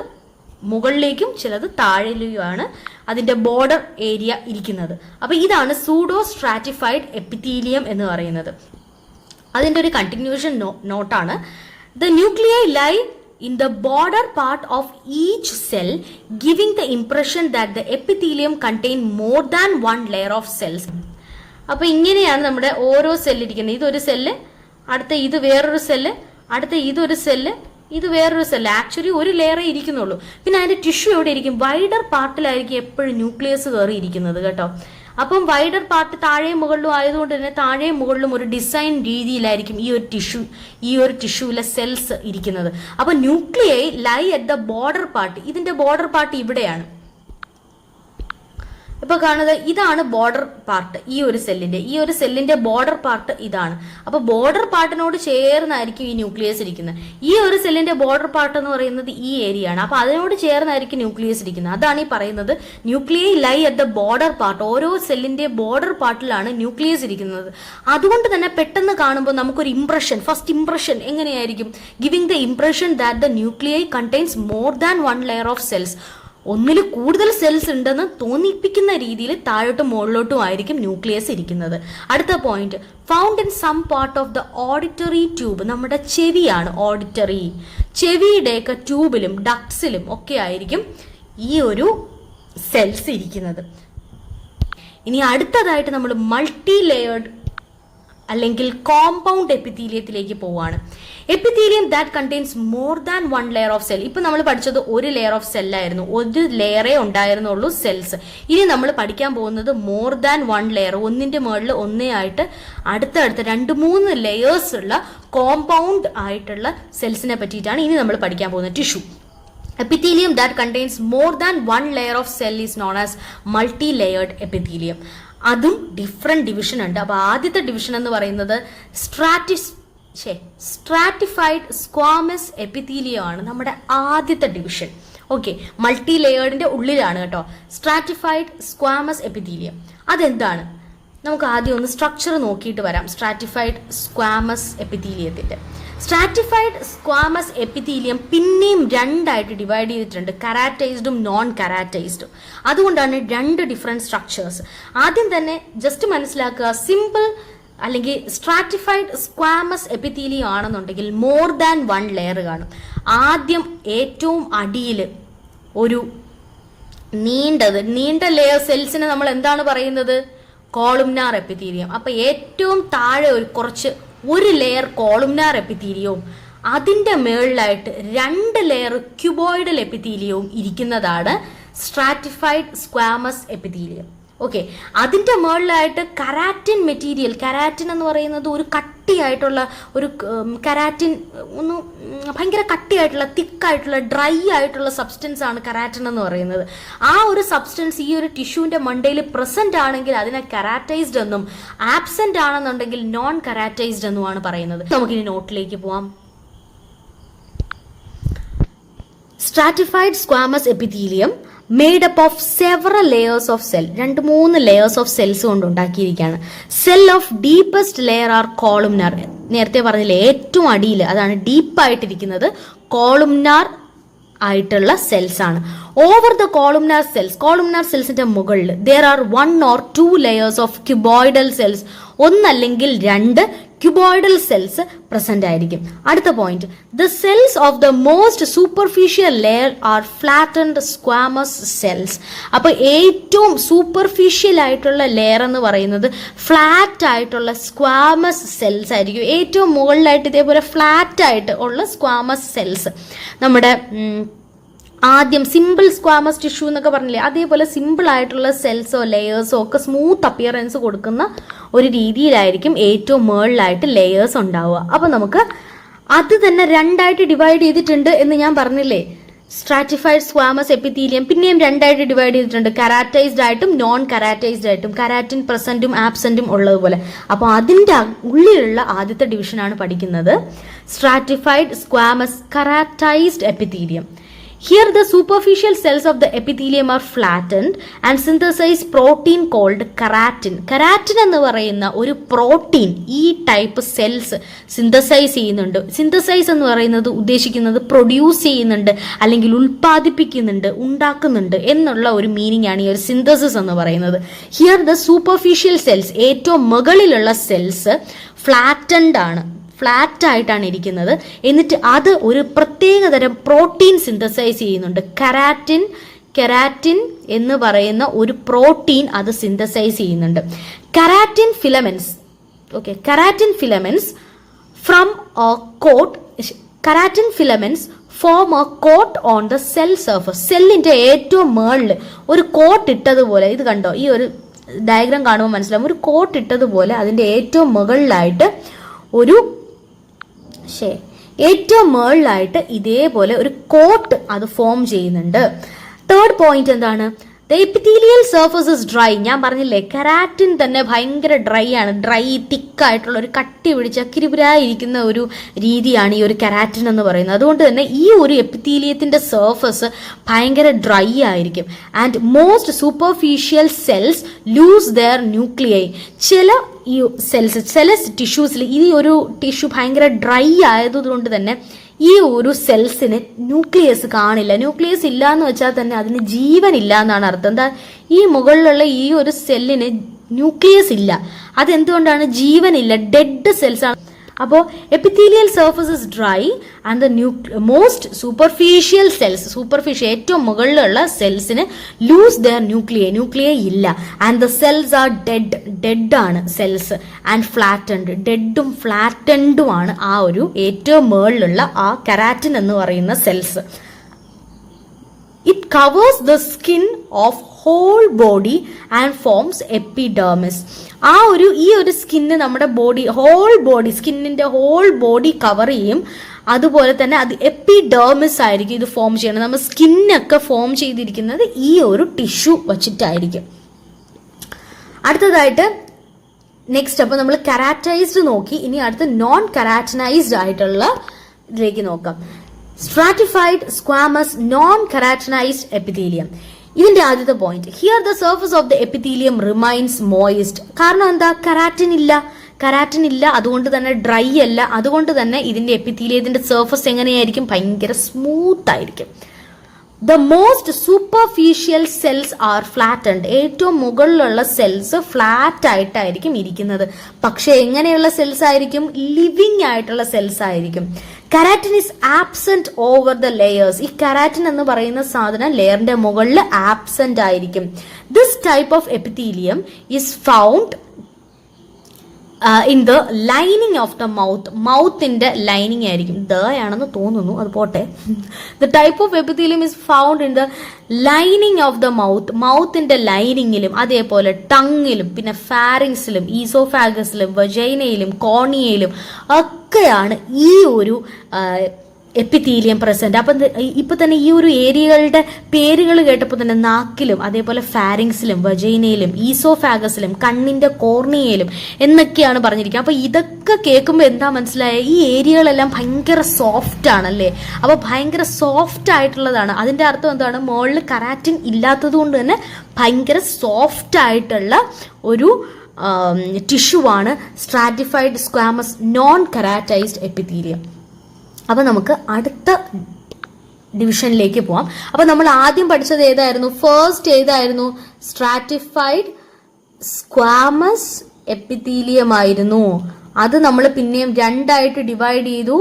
മുകളിലേക്കും ചിലത് താഴേക്കുമാണ് അതിൻ്റെ ബോർഡർ ഏരിയ ഇരിക്കുന്നത്. അപ്പോൾ ഇതാണ് സൂഡോ സ്ട്രാറ്റിഫൈഡ് എപ്പിത്തീലിയം എന്ന് പറയുന്നത്. അതിൻ്റെ ഒരു കണ്ടിന്യൂഷൻ നോട്ടാണ്. The nuclei lie in the border part of each cell, giving the impression that the epithelium contain more than one layer of cells. അപ്പോൾ ഇങ്ങനെയാണ് നമ്മുടെ ഓരോ സെല്ല് ഇരിക്കുന്നത്. ഇതൊരു സെല്ല്, അടുത്ത ഇത് വേറൊരു സെല്ല്, അടുത്ത ഇതൊരു സെല്ല്, ഇത് വേറൊരു സെല്ല്. ആക്ച്വലി ഒരു ലെയറേ ഇരിക്കുന്നുള്ളൂ. പിന്നെ അതിൻ്റെ ടിഷ്യൂ എവിടെ ഇരിക്കും? വൈഡർ പാർട്ടിലായിരിക്കും എപ്പോഴും ന്യൂക്ലിയസ് കയറി ഇരിക്കുന്നത് കേട്ടോ. അപ്പം വൈഡർ പാർട്ട് താഴെയും മുകളിലും ആയതുകൊണ്ട് തന്നെ താഴെയും മുകളിലും ഒരു ഡിസൈൻ രീതിയിലായിരിക്കും ഈ ഒരു ടിഷ്യൂവിലെ സെൽസ് ഇരിക്കുന്നത്. അപ്പൊ nuclei lie at the border part. ഇതിന്റെ ബോർഡർ പാർട്ട് ഇവിടെയാണ്. ഇപ്പൊ കാണുന്നത് ഇതാണ് ബോർഡർ പാർട്ട്. ഈ ഒരു സെല്ലിന്റെ ബോർഡർ പാർട്ട് ഇതാണ്. അപ്പൊ ബോർഡർ പാർട്ടിനോട് ചേർന്നായിരിക്കും ഈ ന്യൂക്ലിയസ് ഇരിക്കുന്നത്. ഈ ഒരു സെല്ലിന്റെ ബോർഡർ പാർട്ട് എന്ന് പറയുന്നത് ഈ ഏരിയ ആണ്. അപ്പൊ അതിനോട് ചേർന്നായിരിക്കും ന്യൂക്ലിയസ് ഇരിക്കുന്നത്. അതാണ് ഈ പറയുന്നത് nuclei lie at the border part. ഓരോ സെല്ലിന്റെ ബോർഡർ പാർട്ടിലാണ് ന്യൂക്ലിയസ് ഇരിക്കുന്നത്. അതുകൊണ്ട് തന്നെ പെട്ടെന്ന് കാണുമ്പോൾ നമുക്കൊരു ഇംപ്രഷൻ, ഫസ്റ്റ് ഇംപ്രഷൻ എങ്ങനെയായിരിക്കും? Giving the impression that the nuclei contains more than one layer of cells. ഒന്നിൽ കൂടുതൽ സെൽസ് ഉണ്ടെന്ന് തോന്നിപ്പിക്കുന്ന രീതിയിൽ താഴോട്ടും മുകളിലോട്ടും ആയിരിക്കും ന്യൂക്ലിയസ് ഇരിക്കുന്നത്. അടുത്ത point, found in some part of the auditory tube. നമ്മുടെ ചെവിയാണ് ഓഡിറ്ററി. ചെവിയുടെയൊക്കെ ട്യൂബിലും ഡക്ട്സിലും ഒക്കെ ആയിരിക്കും ഈ ഒരു സെൽസ് ഇരിക്കുന്നത്. ഇനി അടുത്തതായിട്ട് നമ്മൾ മൾട്ടി ലെയേർഡ് അല്ലെങ്കിൽ കോമ്പൗണ്ട് എപ്പിത്തീലിയത്തിലേക്ക് പോവാണ്. Epithelium that contains more than one layer of cell. ഇപ്പൊ നമ്മൾ പഠിച്ചത് ഒരു ലെയർ ഓഫ് സെല്ലായിരുന്നു, ഒരു ലെയറേ ഉണ്ടായിരുന്നുള്ളൂ സെൽസ്. ഇനി നമ്മൾ പഠിക്കാൻ പോകുന്നത് മോർ ദാൻ വൺ ലെയർ, ഒന്നിന്റെ മുകളിൽ ഒന്നേ ആയിട്ട് അടുത്തടുത്ത് 2-3 ലെയേഴ്സ് ഉള്ള കോമ്പൗണ്ട് ആയിട്ടുള്ള സെൽസിനെ പറ്റിയിട്ടാണ് ഇനി നമ്മൾ പഠിക്കാൻ പോകുന്നത്. Tissue epithelium that contains more than one layer of cell is known as multi-layered epithelium. അതും ഡിഫറെന്റ് ഡിവിഷൻ ഉണ്ട്. അപ്പൊ ആദ്യത്തെ ഡിവിഷൻ എന്ന് പറയുന്നത് സ്ട്രാറ്റിഫൈഡ് സ്ക്വാമസ് എപ്പിത്തീലിയം ആണ് നമ്മുടെ ആദ്യത്തെ ഡിവിഷൻ. ഓക്കെ, മൾട്ടി ലെയേർഡിന്റെ ഉള്ളിലാണ് കേട്ടോ സ്ട്രാറ്റിഫൈഡ് സ്ക്വാമസ് എപ്പിത്തീലിയം. അതെന്താണ്? നമുക്ക് ആദ്യം ഒന്ന് സ്ട്രക്ചർ നോക്കിയിട്ട് വരാം. സ്ട്രാറ്റിഫൈഡ് സ്ക്വാമസ് എപ്പിത്തീലിയത്തിന്റെ സ്ട്രാറ്റിഫൈഡ് സ്ക്വാമസ് എപ്പിത്തീലിയം പിന്നെയും രണ്ടായിട്ട് ഡിവൈഡ് ചെയ്തിട്ടുണ്ട്, കരാറ്റൈസ്ഡും നോൺ കരാറ്റൈസ്ഡും. അതുകൊണ്ടാണ് 2 ഡിഫറെന്റ് സ്ട്രക്ചേഴ്സ്. ആദ്യം തന്നെ ജസ്റ്റ് മനസ്സിലാക്കുക, സിമ്പിൾ അല്ലെങ്കിൽ സ്ട്രാറ്റിഫൈഡ് സ്ക്വാമസ് എപ്പിത്തീലിയം ആണെന്നുണ്ടെങ്കിൽ മോർ ദാൻ വൺ ലെയർ കാണും. ആദ്യം ഏറ്റവും അടിയിൽ ഒരു നീണ്ട ലെയർ സെൽസിനെ നമ്മൾ എന്താണ് പറയുന്നത്? കോളുംനാർ എപ്പിത്തീലിയം. അപ്പൊ ഏറ്റവും താഴെ ഒരു ലെയർ കോളുംനാർ എപ്പിത്തീലിയവും അതിന്റെ മേളിലായിട്ട് 2 ലെയർ ക്യൂബോയിഡൽ എപ്പിത്തീലിയവും ഇരിക്കുന്നതാണ് സ്ട്രാറ്റിഫൈഡ് സ്ക്വാമസ് എപ്പിത്തീലിയം. ഓക്കെ, അതിന്റെ മുകളിലായിട്ട് കരാറ്റിൻ മെറ്റീരിയൽ. കരാറ്റിൻ എന്ന് പറയുന്നത് ഒരു കട്ടിയായിട്ടുള്ള ഒരു കരാറ്റിൻ, ഭയങ്കര കട്ടിയായിട്ടുള്ള തിക്കായിട്ടുള്ള ഡ്രൈ ആയിട്ടുള്ള സബ്സ്റ്റൻസ് ആണ് കരാറ്റിൻ എന്ന് പറയുന്നത്. ആ ഒരു സബ്സ്റ്റൻസ് ഈ ഒരു ടിഷ്യൂവിന്റെ മണ്ടയിൽ പ്രസന്റ് ആണെങ്കിൽ അതിനെ കരാറ്റൈസ്ഡ് എന്നും, ആബ്സെന്റ് ആണെന്നുണ്ടെങ്കിൽ നോൺ കരാറ്റൈസ്ഡ് എന്നുമാണ് പറയുന്നത്. നമുക്കിനി നോട്ടിലേക്ക് പോവാം. Stratified squamous epithelium made up of several layers of cell. 2-3 layers of cells കൊണ്ട് ഉണ്ടാക്കിയിരിക്കുകയാണ്. Cell of deepest layer are columnar. നേരത്തെ പറഞ്ഞില്ലേ ഏറ്റവും അടിയിൽ, അതാണ് ഡീപ്പായിട്ടിരിക്കുന്നത്, കോളുംനാർ ആയിട്ടുള്ള സെൽസ് ആണ്. ഓവർ ദ കോളുംനാർ സെൽസിന്റെ മുകളിൽ there are 1 or 2 layers of cuboidal cells. ഒന്നല്ലെങ്കിൽ 2 ക്യൂബോയിഡൽ സെൽസ് പ്രസന്റ് ആയിരിക്കും. അടുത്ത point, the cells of the most superficial layer are flattened squamous cells. അപ്പൊ ഏറ്റവും സൂപ്പർഫിഷ്യൽ ആയിട്ടുള്ള ലെയർ എന്ന് പറയുന്നത് ഫ്ലാറ്റ് ആയിട്ടുള്ള സ്ക്വാമസ് സെൽസ് ആയിരിക്കും. ഏറ്റവും മുകളിലായിട്ട് ഇതേപോലെ ഫ്ലാറ്റ് ആയിട്ട് ഉള്ള സ്ക്വാമസ് സെൽസ്. നമ്മുടെ ആദ്യം സിമ്പിൾ സ്ക്വാമസ് ടിഷ്യൂ എന്നൊക്കെ പറഞ്ഞില്ലേ, അതേപോലെ സിമ്പിൾ ആയിട്ടുള്ള സെൽസോ ലെയേഴ്സോ ഒക്കെ സ്മൂത്ത് അപ്പിയറൻസ് കൊടുക്കുന്ന ഒരു രീതിയിലായിരിക്കും ഏറ്റവും മുകളിലായിട്ട് ലെയേഴ്സ് ഉണ്ടാവുക. അപ്പൊ നമുക്ക് അത് തന്നെ 2ആയിട്ട് ഡിവൈഡ് ചെയ്തിട്ടുണ്ട് എന്ന് ഞാൻ പറഞ്ഞില്ലേ. സ്ട്രാറ്റിഫൈഡ് സ്ക്വാമസ് എപ്പിത്തീലിയം പിന്നെയും രണ്ടായിട്ട് ഡിവൈഡ് ചെയ്തിട്ടുണ്ട്, കരാറ്റൈസ്ഡ് ആയിട്ടും നോൺ കരാറ്റൈസ്ഡ് ആയിട്ടും, കരാറ്റിൻ പ്രസന്റും ആബ്സെന്റും ഉള്ളതുപോലെ. അപ്പോൾ അതിൻ്റെ ഉള്ളിലുള്ള ആദ്യത്തെ ഡിവിഷനാണ് പഠിക്കുന്നത് stratified squamous കരാറ്റൈസ്ഡ് epithelium. Here the superficial cells of the epithelium are flattened and synthesize protein called keratin. Keratin എന്ന് പറയുന്ന ഒരു പ്രോട്ടീൻ ഈ ടൈപ്പ് സെൽസ് സിന്തസൈസ് ചെയ്യുന്നുണ്ട്. സിന്തസൈസ് എന്ന് പറയുന്നത് ഉദ്ദേശിക്കുന്നത് പ്രൊഡ്യൂസ് ചെയ്യുന്നുണ്ട് അല്ലെങ്കിൽ ഉൽപ്പാദിപ്പിക്കുന്നുണ്ട്, ഉണ്ടാക്കുന്നുണ്ട് എന്നുള്ള ഒരു മീനിങ് ആണ് ഈ ഒരു സിന്തസിസ് എന്ന് പറയുന്നത്. ഹിയർ ദ സൂപ്പർഫിഷ്യൽ സെൽസ്, ഏറ്റവും മുകളിലുള്ള സെൽസ് ഫ്ലാറ്റൻഡ് ആണ്, ഫ്ലാറ്റ് ആയിട്ടാണ് ഇരിക്കുന്നത്. എന്നിട്ട് അത് ഒരു പ്രത്യേകതരം പ്രോട്ടീൻ സിന്തസൈസ് ചെയ്യുന്നുണ്ട്. കെരാറ്റിൻ എന്ന് പറയുന്ന ഒരു പ്രോട്ടീൻ അത് സിന്തസൈസ് ചെയ്യുന്നുണ്ട്. Keratin filaments, okay, keratin filaments from a coat, keratin filaments form a coat on the cell surface. സെല്ലിന്റെ ഏറ്റവും മുകളിൽ ഒരു കോട്ട് ഇട്ടതുപോലെ, ഇത് കണ്ടോ, ഈ ഒരു ഡയഗ്രാം കാണുമ്പോൾ മനസ്സിലാവും, ഒരു കോട്ട് ഇട്ടതുപോലെ അതിന്റെ ഏറ്റവും മുകളിലായിട്ട് ഏറ്റവും മുകളിലായിട്ട് ഇതേപോലെ ഒരു കോട്ട് അത് ഫോം ചെയ്യുന്നുണ്ട്. തേർഡ് പോയിന്റ് എന്താണ്? The epithelial surface is dry. ഞാൻ പറഞ്ഞില്ലേ കെരാറ്റിൻ തന്നെ ഭയങ്കര ഡ്രൈ ആണ്, ഡ്രൈ തിക്കായിട്ടുള്ള ഒരു കട്ടി പിടിച്ച കിരിപുരായിരിക്കുന്ന ഒരു രീതിയാണ് ഈ ഒരു കെരാറ്റിൻ എന്ന് പറയുന്നത്. അതുകൊണ്ട് തന്നെ ഈ ഒരു എപ്പിത്തീലിയത്തിന്റെ സർഫസ് ഭയങ്കര ഡ്രൈ ആയിരിക്കും. And most superficial cells loose their nuclei. ചില ഈ സെൽസ്, ചില ടിഷ്യൂസിൽ ഈ ഒരു ടിഷ്യൂ ഭയങ്കര ഡ്രൈ ആയതുകൊണ്ട് തന്നെ ഈ ഒരു സെൽസിന് ന്യൂക്ലിയസ് കാണില്ല. ന്യൂക്ലിയസ് ഇല്ല എന്ന് വെച്ചാൽ തന്നെ അതിന് ജീവൻ ഇല്ല എന്നാണ് അർത്ഥം. എന്താ, ഈ മുകളിലുള്ള ഈ ഒരു സെല്ലിന് ന്യൂക്ലിയസ് ഇല്ല. അതെന്തുകൊണ്ടാണ്? ജീവനില്ല, ഡെഡ് സെൽസ് ആണ്. അപ്പോൾ epithelial surface is dry and the most superficial cells, superficial ഏറ്റവും മുകളിലുള്ള സെൽസിന് ലൂസ് ദെയർ ന്യൂക്ലിയൈ ഇല്ല. And the cells are dead ആണ് സെൽസ്. ആൻഡ് ഫ്ലാറ്റൻഡ്, ഡെഡും ഫ്ലാറ്റൻഡും ആണ് ആ ഒരു ഏറ്റവും മുകളിലുള്ള ആ കെരാറ്റിൻ എന്ന് പറയുന്ന cells. It covers the skin of whole body and forms epidermis. ഈ ഒരു സ്കിന്ന് നമ്മുടെ ബോഡി, ഹോൾ ബോഡി, സ്കിന്നിന്റെ ഹോൾ ബോഡി കവർ ചെയ്യും. അതുപോലെ തന്നെ അത് എപ്പിഡെർമിസ് ആയിരിക്കും ഇത് ഫോം ചെയ്യണം. നമ്മൾ സ്കിന്നൊക്കെ ഫോം ചെയ്തിരിക്കുന്നത് ഈ ഒരു ടിഷ്യൂ വച്ചിട്ടായിരിക്കും. അടുത്തതായിട്ട് നെക്സ്റ്റ്, അപ്പോൾ നമ്മൾ കെരാറ്റൈസ്ഡ് നോക്കി, ഇനി അടുത്ത് നോൺ കെരാറ്റിനൈസ്ഡ് ആയിട്ടുള്ള ഇതിലേക്ക് നോക്കാം. Stratified squamous non keratinised epithelium. ഇതിന്റെ ആദ്യത്തെ point, here the surface of the epithelium remains moist. കാരണം എന്താ? കെരാറ്റിൻ ഇല്ല, അതുകൊണ്ട് തന്നെ ഡ്രൈ അല്ല. അതുകൊണ്ട് തന്നെ ഇതിന്റെ എപ്പിത്തീലിയത്തിന്റെ സർഫസ് എങ്ങനെയായിരിക്കും? ഭയങ്കര സ്മൂത്ത് ആയിരിക്കും. The most superficial cells are flattened. ഏറ്റവും മുകളിലുള്ള സെൽസ് ഫ്ലാറ്റ് ആയിട്ടായിരിക്കും ഇരിക്കുന്നത്. പക്ഷെ എങ്ങനെയുള്ള സെൽസ് ആയിരിക്കും? ലിവിങ് ആയിട്ടുള്ള സെൽസ് ആയിരിക്കും. Keratin is absent over the layers. ഈ കെരാറ്റിൻ എന്ന് പറയുന്ന സാധനം ലെയറിന്റെ മുകളിൽ ആബ്സെന്റ് ആയിരിക്കും. This type of epithelium is found in the lining of the mouth. മൗത്തിന്റെ ലൈനിങ് ആയിരിക്കും. ആണെന്ന് തോന്നുന്നു, അത് പോട്ടെ. The type of epithelium is found in the lining of the mouth. മൗത്തിന്റെ ലൈനിങ്ങിലും അതേപോലെ ടങ്ങിലും പിന്നെ ഫാരിങ്സിലും ഈസോഫാഗസിലും വജൈനയിലും കോർണിയയിലും ഒക്കെയാണ് ഈ ഒരു എപ്പിത്തീലിയം പ്രസന്റ്. അപ്പം ഇപ്പൊ തന്നെ ഈ ഒരു ഏരിയകളുടെ പേരുകൾ കേട്ടപ്പോൾ തന്നെ നാക്കിലും അതേപോലെ ഫാരിങ്സിലും വജൈനയിലും ഈസോഫാഗസിലും കണ്ണിന്റെ കോർണിയയിലും എന്നൊക്കെയാണ് പറഞ്ഞിരിക്കുക. അപ്പൊ ഇതൊക്കെ കേൾക്കുമ്പോൾ എന്താ മനസ്സിലായ? ഈ ഏരിയകളെല്ലാം ഭയങ്കര സോഫ്റ്റ് ആണല്ലേ. അപ്പൊ ഭയങ്കര സോഫ്റ്റ് ആയിട്ടുള്ളതാണ്. അതിന്റെ അർത്ഥം എന്താണ്? മുകളിൽ കെരാറ്റിൻ ഇല്ലാത്തത് കൊണ്ട് തന്നെ ഭയങ്കര സോഫ്റ്റ് ആയിട്ടുള്ള ഒരു ടിഷ്യൂ ആണ് സ്ട്രാറ്റിഫൈഡ് സ്ക്വാമസ് നോൺ കെരാറ്റൈസ്ഡ് എപ്പിത്തീലിയം. അപ്പൊ നമുക്ക് അടുത്ത ഡിവിഷനിലേക്ക് പോവാം. അപ്പൊ നമ്മൾ ആദ്യം പഠിച്ചത് ഏതായിരുന്നു? ഫസ്റ്റ് ഏതായിരുന്നു? സ്ട്രാറ്റിഫൈഡ് സ്ക്വാമസ് എപ്പിത്തീലിയം ആയിരുന്നു. അത് നമ്മൾ പിന്നെയും രണ്ടായിട്ട് ഡിവൈഡ് ചെയ്തു.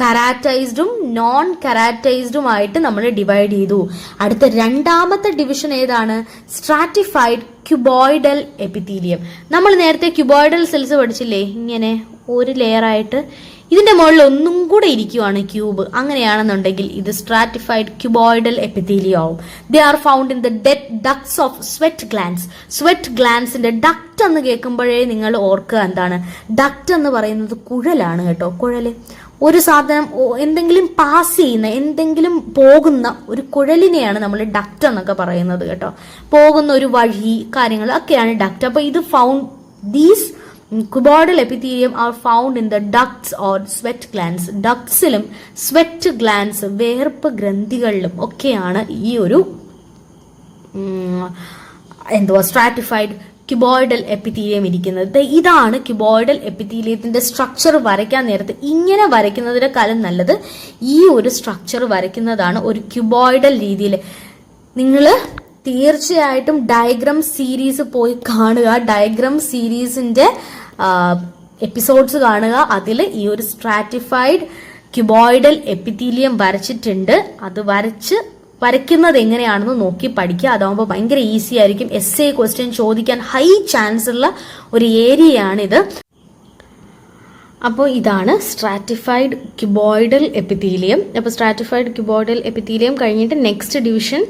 കെരാറ്റൈസ്ഡും നോൺ കെരാറ്റൈസ്ഡും ആയിട്ട് നമ്മൾ ഡിവൈഡ് ചെയ്തു. അടുത്ത രണ്ടാമത്തെ ഡിവിഷൻ ഏതാണ്? Stratified cuboidal epithelium. നമ്മൾ നേരത്തെ ക്യൂബോയിഡൽ സെൽസ് പഠിച്ചില്ലേ? ഇങ്ങനെ ഒരു ലെയർ ആയിട്ട് ഇതിന്റെ മുകളിൽ ഒന്നും കൂടെ ഇരിക്കുവാണ് ക്യൂബ്. അങ്ങനെയാണെന്നുണ്ടെങ്കിൽ ഇത് സ്ട്രാറ്റിഫൈഡ് ക്യൂബോയിഡൽ എപ്പിത്തീലിയം ആവും. They are found in the ducts of sweat glands. Sweat ഗ്ലാൻസിന്റെ ഡക്ട് എന്ന് കേൾക്കുമ്പോഴേ നിങ്ങൾ ഓർക്കുക എന്താണ്? ഡക്ട് എന്ന് പറയുന്നത് കുഴലാണ് കേട്ടോ. ഒരു സാധനം എന്തെങ്കിലും പാസ് ചെയ്യുന്ന, എന്തെങ്കിലും പോകുന്ന ഒരു കുഴലിനെയാണ് നമ്മൾ ഡക്റ്റ് എന്നൊക്കെ പറയുന്നത് കേട്ടോ. പോകുന്ന ഒരു വഴി, കാര്യങ്ങൾ ഒക്കെയാണ് ഡക്റ്റ്. അപ്പൊ ഇത് these cuboidal epithelium are found in the ducts or sweat glands. ഡക്ട്സിലും സ്വെറ്റ് ഗ്ലാൻസ്, വേർപ്പ് ഗ്രന്ഥികളിലും ഒക്കെയാണ് ഈ ഒരു സ്ട്രാറ്റിഫൈഡ് ക്യൂബോയിഡൽ എപ്പിത്തീലിയം ഇരിക്കുന്നത്. ഇതാണ് ക്യൂബോയിഡൽ എപ്പിത്തീലിയത്തിന്റെ സ്ട്രക്ചർ വരയ്ക്കാൻ നേരത്ത് ഇങ്ങനെ വരയ്ക്കുന്നതിനേക്കാളും നല്ലത് ഈ ഒരു സ്ട്രക്ചർ വരയ്ക്കുന്നതാണ് ഒരു ക്യൂബോയിഡൽ രീതിയിൽ. നിങ്ങൾ തീർച്ചയായിട്ടും ഡയഗ്രാം സീരീസ് പോയി കാണുക. ഡയഗ്രാം സീരീസിന്റെ എപ്പിസോഡ്സ് കാണുക. അതിൽ ഈ ഒരു സ്ട്രാറ്റിഫൈഡ് ക്യൂബോയിഡൽ എപ്പിത്തീലിയം വരച്ചിട്ടുണ്ട്. അത് വരയ്ക്കുന്നത് എങ്ങനെയാണെന്ന് നോക്കി പഠിക്കുക. അതാവുമ്പോൾ ഭയങ്കര ഈസി ആയിരിക്കും. എസ്എ ക്വസ്റ്റ്യൻ ചോദിക്കാൻ ഹൈ ചാൻസ് ഉള്ള ഒരു ഏരിയയാണിത്. അപ്പോൾ ഇതാണ് സ്ട്രാറ്റിഫൈഡ് ക്യൂബോയിഡൽ എപ്പിത്തീലിയം. അപ്പോൾ സ്ട്രാറ്റിഫൈഡ് ക്യൂബോയിഡൽ എപ്പിത്തീലിയം കഴിഞ്ഞിട്ട് നെക്സ്റ്റ് ഡിവിഷൻ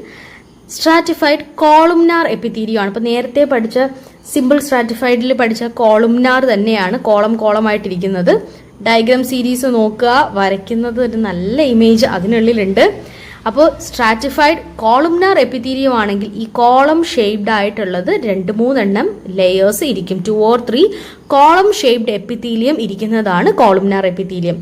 സ്ട്രാറ്റിഫൈഡ് കോളുംനാർ എപ്പിത്തീലിയം ആണ്. അപ്പോൾ നേരത്തെ പഠിച്ച സിമ്പിൾ സ്ട്രാറ്റിഫൈഡിൽ പഠിച്ച കോളുംനാർ തന്നെയാണ് കോളമായിട്ടിരിക്കുന്നത്. ഡയഗ്രാം സീരീസ് നോക്കുക. വരയ്ക്കുന്നത് ഒരു നല്ല ഇമേജ് അതിനുള്ളിലുണ്ട്. അപ്പോൾ സ്ട്രാറ്റിഫൈഡ് കോളുംനാർ എപ്പിത്തീലിയം ആണെങ്കിൽ ഈ കോളം ഷേപ്ഡ് ആയിട്ടുള്ളത് 2-3 ലെയേഴ്സ് ഇരിക്കും. 2 or 3 കോളം ഷേപ്ഡ് എപ്പിത്തീലിയം ഇരിക്കുന്നതാണ് columnar epithelium.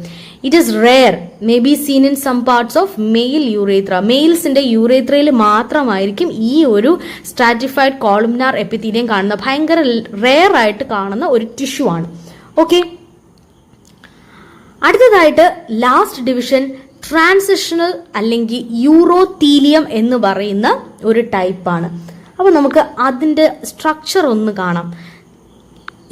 It is rare, may be seen in some parts of male urethra. മെയിൽസിന്റെ യൂറേത്രയിൽ മാത്രമായിരിക്കും ഈ ഒരു സ്ട്രാറ്റിഫൈഡ് കോളുംനാർ എപ്പിത്തീലിയം കാണുന്നത്. ഭയങ്കര റെയർ ആയിട്ട് കാണുന്ന ഒരു ടിഷ്യൂ ആണ്. ഓക്കെ, അടുത്തതായിട്ട് ലാസ്റ്റ് ഡിവിഷൻ ട്രാൻസിഷണൽ അല്ലെങ്കിൽ യൂറോത്തീലിയം എന്ന് പറയുന്ന ഒരു ടൈപ്പാണ്. അപ്പോൾ നമുക്ക് അതിൻ്റെ സ്ട്രക്ചർ ഒന്ന് കാണാം.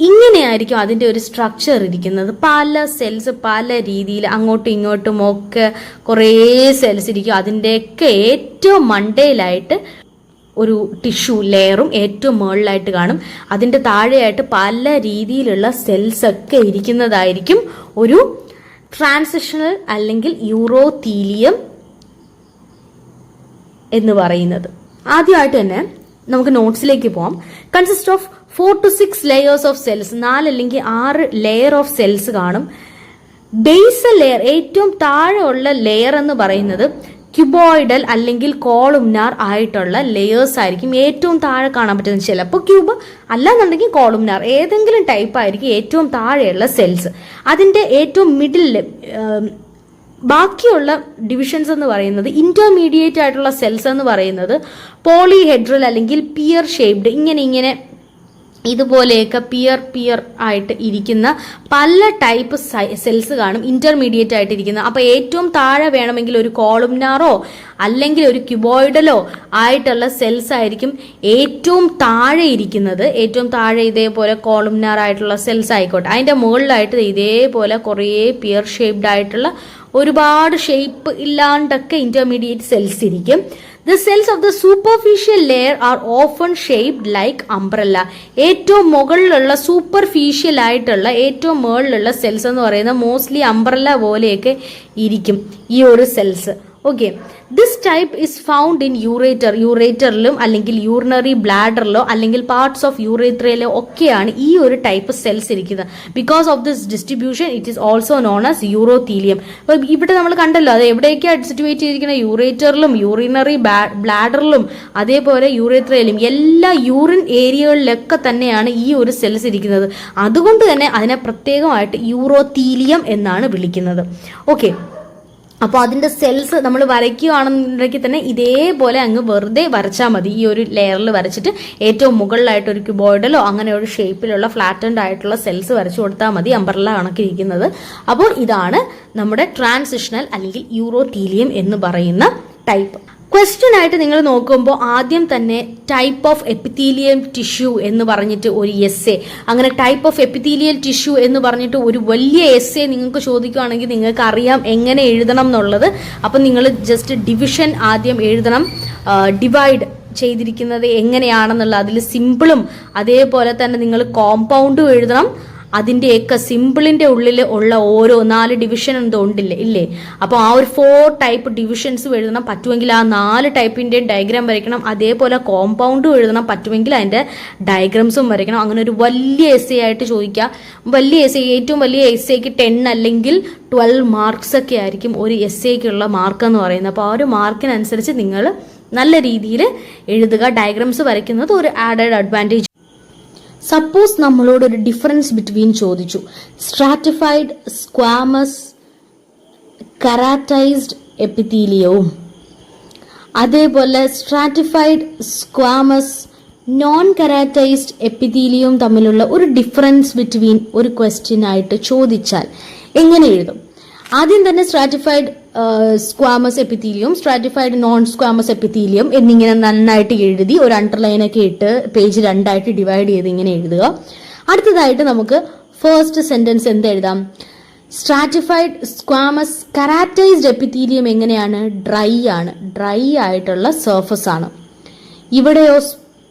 ഇങ്ങനെയായിരിക്കും അതിൻ്റെ ഒരു സ്ട്രക്ചർ ഇരിക്കുന്നത്. പല സെൽസ് പല രീതിയിൽ അങ്ങോട്ടും ഇങ്ങോട്ടും ഒക്കെ കുറേ സെൽസ് ഇരിക്കും. അതിൻ്റെയൊക്കെ ഏറ്റവും മണ്ടയിലായിട്ട് ഒരു ടിഷ്യൂ ലെയറും ഏറ്റവും മുകളിലായിട്ട് കാണും. അതിൻ്റെ താഴെയായിട്ട് പല രീതിയിലുള്ള സെൽസ് ഒക്കെ ഇരിക്കുന്നതായിരിക്കും ഒരു ട്രാൻസിഷണൽ അല്ലെങ്കിൽ യൂറോത്തീലിയം എന്ന് പറയുന്നത്. ആദ്യമായിട്ട് തന്നെ നമുക്ക് നോട്ട്സിലേക്ക് പോവാം. Consist of 4 to 6 layers of cells. 4 അല്ലെങ്കിൽ 6 ലെയർ ഓഫ് സെൽസ് കാണും. ബേസൽ ലെയർ, ഏറ്റവും താഴെ ഉള്ള ലെയർ എന്ന് പറയുന്നത് ക്യൂബോയിഡൽ അല്ലെങ്കിൽ കോളുംനാർ ആയിട്ടുള്ള ലെയേഴ്സ് ആയിരിക്കും ഏറ്റവും താഴെ കാണാൻ പറ്റുന്നത്. ചിലപ്പോൾ ക്യൂബ് അല്ലാന്നുണ്ടെങ്കിൽ കോളുംനാർ, ഏതെങ്കിലും ടൈപ്പ് ആയിരിക്കും ഏറ്റവും താഴെയുള്ള സെൽസ്. അതിൻ്റെ ഏറ്റവും മിഡിൽ ബാക്കിയുള്ള ഡിവിഷൻസ് എന്ന് പറയുന്നത് ഇന്റർമീഡിയറ്റ് ആയിട്ടുള്ള സെൽസ് എന്ന് പറയുന്നത് പോളിഹെഡ്രൽ അല്ലെങ്കിൽ പിയർ ഷേപ്ഡ്, ഇങ്ങനെ ഇതുപോലെയൊക്കെ പിയർ ആയിട്ട് ഇരിക്കുന്ന പല ടൈപ്പ് സെൽസ് കാണും ഇന്റർമീഡിയറ്റ് ആയിട്ട് ഇരിക്കുന്ന. അപ്പോൾ ഏറ്റവും താഴെ വേണമെങ്കിൽ ഒരു കോളുംനാറോ അല്ലെങ്കിൽ ഒരു ക്യൂബോയിഡലോ ആയിട്ടുള്ള സെൽസ് ആയിരിക്കും ഏറ്റവും താഴെ ഇരിക്കുന്നത്. ഏറ്റവും താഴെ ഇതേപോലെ കോളുംനാർ ആയിട്ടുള്ള സെൽസ് ആയിക്കോട്ടെ. അതിൻ്റെ മുകളിലായിട്ട് ഇതേപോലെ കുറേ പിയർ ഷേപ്ഡ് ആയിട്ടുള്ള ഒരുപാട് ഷേപ്പ് ഇല്ലാണ്ടൊക്കെ ഇന്റർമീഡിയറ്റ് സെൽസ് ഇരിക്കും. The cells of the superficial layer are often shaped like umbrella. ഏറ്റവും മുകളിലുള്ള സൂപ്പർഫിഷ്യൽ ആയിട്ടുള്ള ഏറ്റവും മുകളിലുള്ള സെൽസ് എന്ന് പറയുന്നത് മോസ്റ്റ്ലി അംബ്രല്ല പോലെയൊക്കെ ഇരിക്കും ഈ ഒരു cells. Okay, this type is found in യൂറേറ്ററിലും അല്ലെങ്കിൽ യൂറിനറി ബ്ലാഡറിലോ അല്ലെങ്കിൽ പാർട്സ് ഓഫ് യൂറേത്രയിലോ ഒക്കെയാണ് ഈ ഒരു ടൈപ്പ് സെൽസ് ഇരിക്കുന്നത്. Because of this distribution it is also known as urothelium. അപ്പോൾ ഇവിടെ നമ്മൾ കണ്ടല്ലോ അത് എവിടെയൊക്കെയാണ് സിറ്റുവേറ്റ് ചെയ്തിരിക്കുന്ന യൂറേറ്ററിലും യൂറിനറി ബ്ലാഡറിലും അതേപോലെ യൂറേത്രയിലും എല്ലാ യൂറിൻ ഏരിയകളിലൊക്കെ തന്നെയാണ് ഈ ഒരു സെൽസ് ഇരിക്കുന്നത്. അതുകൊണ്ട് തന്നെ അതിനെ പ്രത്യേകമായിട്ട് യൂറോത്തീലിയം എന്നാണ് വിളിക്കുന്നത്. ഓക്കെ, അപ്പോൾ അതിൻ്റെ സെൽസ് നമ്മൾ വരയ്ക്കുകയാണെന്നുണ്ടെങ്കിൽ തന്നെ ഇതേപോലെ അങ്ങ് വെറുതെ വരച്ചാൽ മതി. ഈ ഒരു ലെയറിൽ വരച്ചിട്ട് ഏറ്റവും മുകളിലായിട്ട് ഒരു ക്യൂബോയിഡലോ അങ്ങനെ ഒരു ഷേപ്പിലുള്ള ഫ്ലാറ്റൻഡ് ആയിട്ടുള്ള സെൽസ് വരച്ചു കൊടുത്താൽ മതി, അംബ്രല്ല കണക്കിരിക്കുന്നത്. അപ്പോൾ ഇതാണ് നമ്മുടെ ട്രാൻസിഷണൽ അല്ലെങ്കിൽ യൂറോത്തീലിയം എന്ന് പറയുന്ന ടൈപ്പ്. ക്വസ്റ്റ്യൻ ആയിട്ട് നിങ്ങൾ നോക്കുമ്പോൾ ആദ്യം തന്നെ ടൈപ്പ് ഓഫ് എപ്പിത്തീലിയം ടിഷ്യൂ എന്ന് പറഞ്ഞിട്ട് ഒരു എസ്സേ, അങ്ങനെ ടൈപ്പ് ഓഫ് എപ്പിത്തീലിയൽ ടിഷ്യൂ എന്ന് പറഞ്ഞിട്ട് ഒരു വലിയ എസ്സേ നിങ്ങൾക്ക് ചോദിക്കുകയാണെങ്കിൽ നിങ്ങൾക്ക് അറിയാം എങ്ങനെ എഴുതണം എന്നുള്ളത്. അപ്പം നിങ്ങൾ ജസ്റ്റ് ഡിവിഷൻ ആദ്യം എഴുതണം. ഡിവൈഡ് ചെയ്തിരിക്കുന്നത് എങ്ങനെയാണെന്നുള്ള അതിൽ സിമ്പിളും അതേപോലെ തന്നെ നിങ്ങൾ കോമ്പൗണ്ടും എഴുതണം. അതിൻ്റെയൊക്കെ സിമ്പിളിൻ്റെ ഉള്ളിൽ ഉള്ള ഓരോ 4 ഡിവിഷൻ എന്തോ ഉണ്ടില്ലേ ഇല്ലേ. അപ്പോൾ ആ ഒരു 4 ടൈപ്പ് ഡിവിഷൻസ് എഴുതണം, പറ്റുമെങ്കിൽ ആ 4 ടൈപ്പിൻ്റെ ഡയഗ്രാം വരയ്ക്കണം. അതേപോലെ കോമ്പൗണ്ടും എഴുതണം, പറ്റുമെങ്കിൽ അതിൻ്റെ ഡയഗ്രാംസും വരയ്ക്കണം. അങ്ങനെ ഒരു വലിയ എസ്സേ ആയിട്ട് ചോദിക്കുക. വലിയ എസ്സേ, ഏറ്റവും വലിയ എസ്സേക്ക് 10 അല്ലെങ്കിൽ 12 മാർക്സ് ഒക്കെ ആയിരിക്കും ഒരു എസ്സേക്കുള്ള മാർക്ക് എന്ന് പറയുന്നത്. അപ്പോൾ ആ ഒരു മാർക്കിനനുസരിച്ച് നിങ്ങൾ നല്ല രീതിയിൽ എഴുതുക. ഡയഗ്രാംസ് വരയ്ക്കുന്നത് ഒരു ആഡഡ് അഡ്വാൻറ്റേജ്. സപ്പോസ് നമ്മളോട് ഒരു ഡിഫറൻസ് ബിറ്റ്വീൻ ചോദിച്ചു, സ്ട്രാറ്റിഫൈഡ് സ്ക്വാമസ് കരാറ്റൈസ്ഡ് എപ്പിത്തീലിയവും അതേപോലെ സ്ട്രാറ്റിഫൈഡ് സ്ക്വാമസ് നോൺ കരാറ്റൈസ്ഡ് എപ്പിത്തീലിയവും തമ്മിലുള്ള ഒരു ഡിഫറൻസ് ബിറ്റ്വീൻ ഒരു ക്വസ്റ്റ്യൻ ആയിട്ട് ചോദിച്ചാൽ എങ്ങനെ എഴുതും? ആദ്യം തന്നെ stratified squamous epithelium, stratified non squamous epithelium എന്നിങ്ങനെ നന്നായിട്ട് എഴുതി ഒരു അണ്ടർലൈനൊക്കെ ഇട്ട് പേജ് 2 ഡിവൈഡ് ചെയ്ത് ഇങ്ങനെ എഴുതുക. അടുത്തതായിട്ട് നമുക്ക് ഫസ്റ്റ് സെന്റൻസ് എന്ത് എഴുതാം? സ്ട്രാറ്റിഫൈഡ് സ്ക്വാമസ് കരാറ്റൈസ്ഡ് എപ്പിത്തീലിയം എങ്ങനെയാണ്? ഡ്രൈ ആണ്, ഡ്രൈ ആയിട്ടുള്ള സർഫസ് ആണ്. ഇവിടെയോ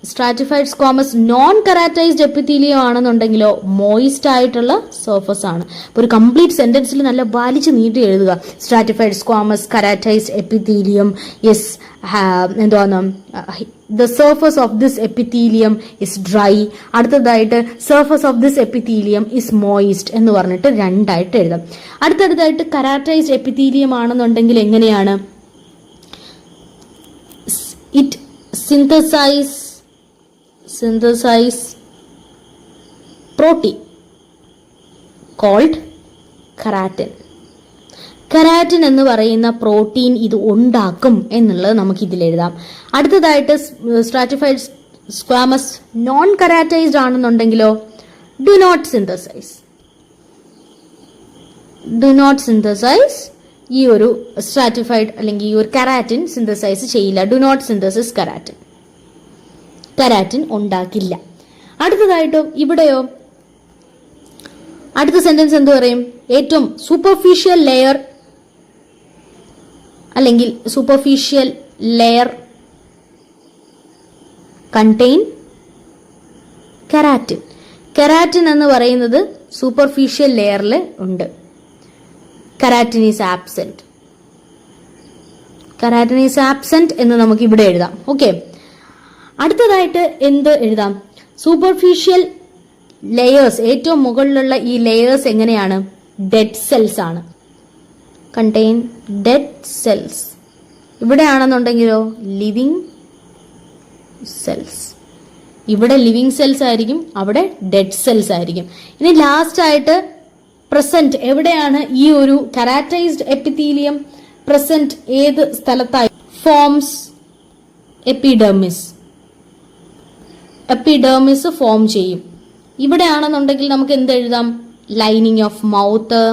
stratified squamous non keratinized epithelium ആണെന്നുണ്ടെങ്കിലോ മോയിസ്റ്റ് ആയിട്ടുള്ള സർഫസ് ആണ്. അപ്പോൾ ഒരു കംപ്ലീറ്റ് സെന്റൻസിൽ നല്ല വലിച്ചു നീട്ടി എഴുതുക. Stratified squamous കരാറ്റൈസ്ഡ് epithelium is the surface of this epithelium is dry. അടുത്തതായിട്ട് surface of this epithelium is moist എന്ന് പറഞ്ഞിട്ട് 2 ആയിട്ട് എഴുതാം. അടുത്തതായിട്ട് കരാറ്റൈസ്ഡ് എപ്പിത്തീലിയം ആണെന്നുണ്ടെങ്കിൽ എങ്ങനെയാണ്? it synthesize protein called keratin. Keratin എന്ന് പറയുന്ന പ്രോട്ടീൻ ഇത് ഉണ്ടാക്കും എന്നുള്ളത് നമുക്ക് ഇതിൽ എഴുതാം. അടുത്തതായിട്ട് സ്ട്രാറ്റിഫൈഡ് സ്ക്വാമസ് നോൺ കരാറ്റൈസ്ഡ് ആണെന്നുണ്ടെങ്കിലോ ഡു നോട്ട് സിന്തസൈസ് ഈ ഒരു സ്ട്രാറ്റിഫൈഡ് അല്ലെങ്കിൽ ഈ ഒരു കെരാറ്റിൻ സിന്തസൈസ് ചെയ്യില്ല. ഡു നോട്ട് സിന്തസിസ് കെരാറ്റിൻ ഉണ്ടാക്കില്ല. അടുത്തതായിട്ടോ ഇവിടെയോ അടുത്ത സെന്റൻസ് എന്ത് പറയും? ഏറ്റവും സൂപ്പർഫിഷ്യൽ ലെയർ അല്ലെങ്കിൽ superficial layer contain keratin. Keratin എന്ന് പറയുന്നത് സൂപ്പർഫിഷ്യൽ ലെയറിൽ ഉണ്ട്. കെരാറ്റിൻ ഈസ് ആബ്സെന്റ് എന്ന് നമുക്ക് ഇവിടെ എഴുതാം. ഓക്കെ, അടുത്തതായിട്ട് എന്ത് എഴുതാം? സൂപ്പർഫിഷ്യൽ ലെയേഴ്സ്, ഏറ്റവും മുകളിലുള്ള ഈ ലെയേഴ്സ് എങ്ങനെയാണ്? ഡെഡ് സെൽസ് ആണ്. Contain dead cells. ഇവിടെ ആണെന്നുണ്ടെങ്കിലോ ലിവിങ് സെൽസ്. ഇവിടെ ലിവിങ് സെൽസ് ആയിരിക്കും, അവിടെ ഡെഡ് സെൽസ് ആയിരിക്കും. ഇനി ലാസ്റ്റ് ആയിട്ട് പ്രസന്റ് എവിടെയാണ് ഈ ഒരു കരാറ്റൈസ്ഡ് എപ്പിത്തീലിയം പ്രസന്റ് ഏത് സ്ഥലത്തായി? ഫോംസ് എപ്പിഡെർമിസ് ഫോം ചെയ്യും. ഇവിടെ ആണെന്നുണ്ടെങ്കിൽ നമുക്ക് എന്ത് എഴുതാം? ലൈനിങ് ഓഫ് മൗത്ത്,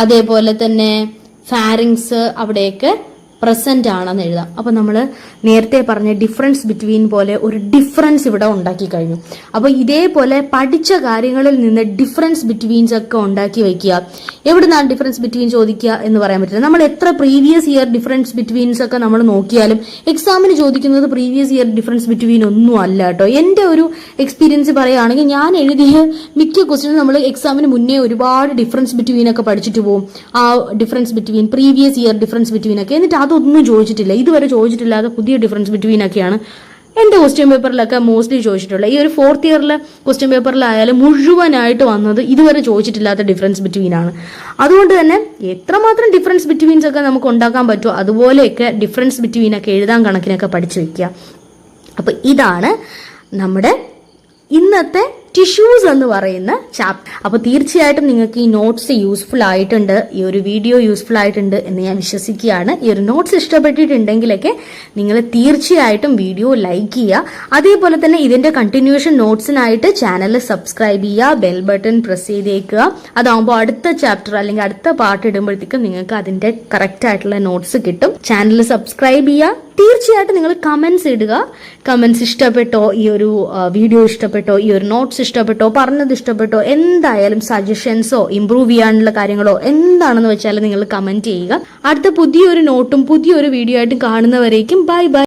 അതേപോലെ തന്നെ ഫാരിങ്സ് അവിടെയൊക്കെ പ്രസന്റ് ആണെന്ന് എഴുതാം. അപ്പൊ നമ്മൾ നേരത്തെ പറഞ്ഞ ഡിഫറൻസ് ബിറ്റ്വീൻ പോലെ ഒരു ഡിഫറൻസ് ഇവിടെ ഉണ്ടാക്കി കഴിഞ്ഞു. അപ്പൊ ഇതേപോലെ പഠിച്ച കാര്യങ്ങളിൽ നിന്ന് ഡിഫറൻസ് ബിറ്റ്വീൻസ് ഒക്കെ ഉണ്ടാക്കി വെക്കുക. എവിടുന്നാണ് ഡിഫറൻസ് ബിറ്റ്വീൻ ചോദിക്കുക എന്ന് പറയാൻ പറ്റില്ല. നമ്മൾ എത്ര പ്രീവിയസ് ഇയർ ഡിഫറൻസ് ബിറ്റ്വീൻസ് ഒക്കെ നമ്മൾ നോക്കിയാലും എക്സാമിന് ചോദിക്കുന്നത് പ്രീവിയസ് ഇയർ ഡിഫറൻസ് ബിറ്റ്വീൻ ഒന്നും അല്ല കേട്ടോ. എന്റെ ഒരു എക്സ്പീരിയൻസ് പറയുകയാണെങ്കിൽ ഞാൻ എഴുതിയ മിക്ക ക്വസ്റ്റ്യനും നമ്മൾ എക്സാമിന് മുന്നേ ഒരുപാട് ഡിഫറൻസ് ബിറ്റ്വീൻ ഒക്കെ പഠിച്ചിട്ട് പോകും. ആ difference between previous year difference between ഒക്കെ, എന്നിട്ട് അതൊന്നും ചോദിച്ചിട്ടില്ല. ഇതുവരെ ചോദിച്ചിട്ടില്ലാത്ത പുതിയ ഡിഫറൻസ് ബിറ്റ്വീൻ ഒക്കെയാണ് എന്റെ ക്വസ്റ്റ്യൻ പേപ്പറിലൊക്കെ മോസ്റ്റ്ലി ചോദിച്ചിട്ടുള്ളത്. ഈ ഒരു 4th ഇയറിലെ ക്വസ്റ്റ്യൻ പേപ്പറിലായാലും മുഴുവനായിട്ട് വന്നത് ഇതുവരെ ചോദിച്ചിട്ടില്ലാത്ത ഡിഫറൻസ് ബിറ്റ്വീൻ ആണ്. അതുകൊണ്ട് തന്നെ എത്രമാത്രം ഡിഫറൻസ് ബിറ്റ്വീൻസ് ഒക്കെ നമുക്ക് ഉണ്ടാക്കാൻ പറ്റുമോ അതുപോലെയൊക്കെ ഡിഫറൻസ് ബിറ്റ്വീൻ ഒക്കെ എഴുതാൻ കണക്കിനൊക്കെ പഠിച്ചു വെക്കുക. അപ്പൊ ഇതാണ് നമ്മുടെ ഇന്നത്തെ ടിഷ്യൂസ് എന്ന് പറയുന്ന ചാപ്റ്റർ. അപ്പോൾ തീർച്ചയായിട്ടും നിങ്ങൾക്ക് ഈ നോട്ട്സ് യൂസ്ഫുൾ ആയിട്ടുണ്ട്, ഈ ഒരു വീഡിയോ യൂസ്ഫുൾ ആയിട്ടുണ്ട് എന്ന് ഞാൻ വിശ്വസിക്കുകയാണ്. ഈ ഒരു നോട്ട്സ് ഇഷ്ടപ്പെട്ടിട്ടുണ്ടെങ്കിലൊക്കെ നിങ്ങൾ തീർച്ചയായിട്ടും വീഡിയോ ലൈക്ക് ചെയ്യുക. അതേപോലെ തന്നെ ഇതിന്റെ കണ്ടിന്യൂഷൻ നോട്ട്സിനായിട്ട് ചാനൽ സബ്സ്ക്രൈബ് ചെയ്യുക, ബെൽ ബട്ടൺ പ്രസ് ചെയ്തേക്കുക. അതാകുമ്പോൾ അടുത്ത ചാപ്റ്റർ അല്ലെങ്കിൽ അടുത്ത പാർട്ട് ഇടുമ്പോഴത്തേക്കും നിങ്ങൾക്ക് അതിന്റെ കറക്റ്റ് ആയിട്ടുള്ള നോട്ട്സ് കിട്ടും. ചാനൽ സബ്സ്ക്രൈബ് ചെയ്യുക. തീർച്ചയായിട്ടും നിങ്ങൾ കമന്റ്സ് ഇടുക. കമന്റ്സ് ഇഷ്ടപ്പെട്ടോ, ഈ ഒരു വീഡിയോ ഇഷ്ടപ്പെട്ടോ, ഈ ഒരു നോട്ട്സ് ഇഷ്ടപ്പെട്ടോ, പറഞ്ഞത് ഇഷ്ടപ്പെട്ടോ, എന്തായാലും സജഷൻസോ ഇംപ്രൂവ് ചെയ്യാനുള്ള കാര്യങ്ങളോ എന്താണെന്ന് വെച്ചാൽ നിങ്ങൾ കമന്റ് ചെയ്യുക. അടുത്ത പുതിയൊരു നോട്ടും പുതിയൊരു വീഡിയോ ആയിട്ടും കാണുന്നവരേക്കും ബൈ ബൈ.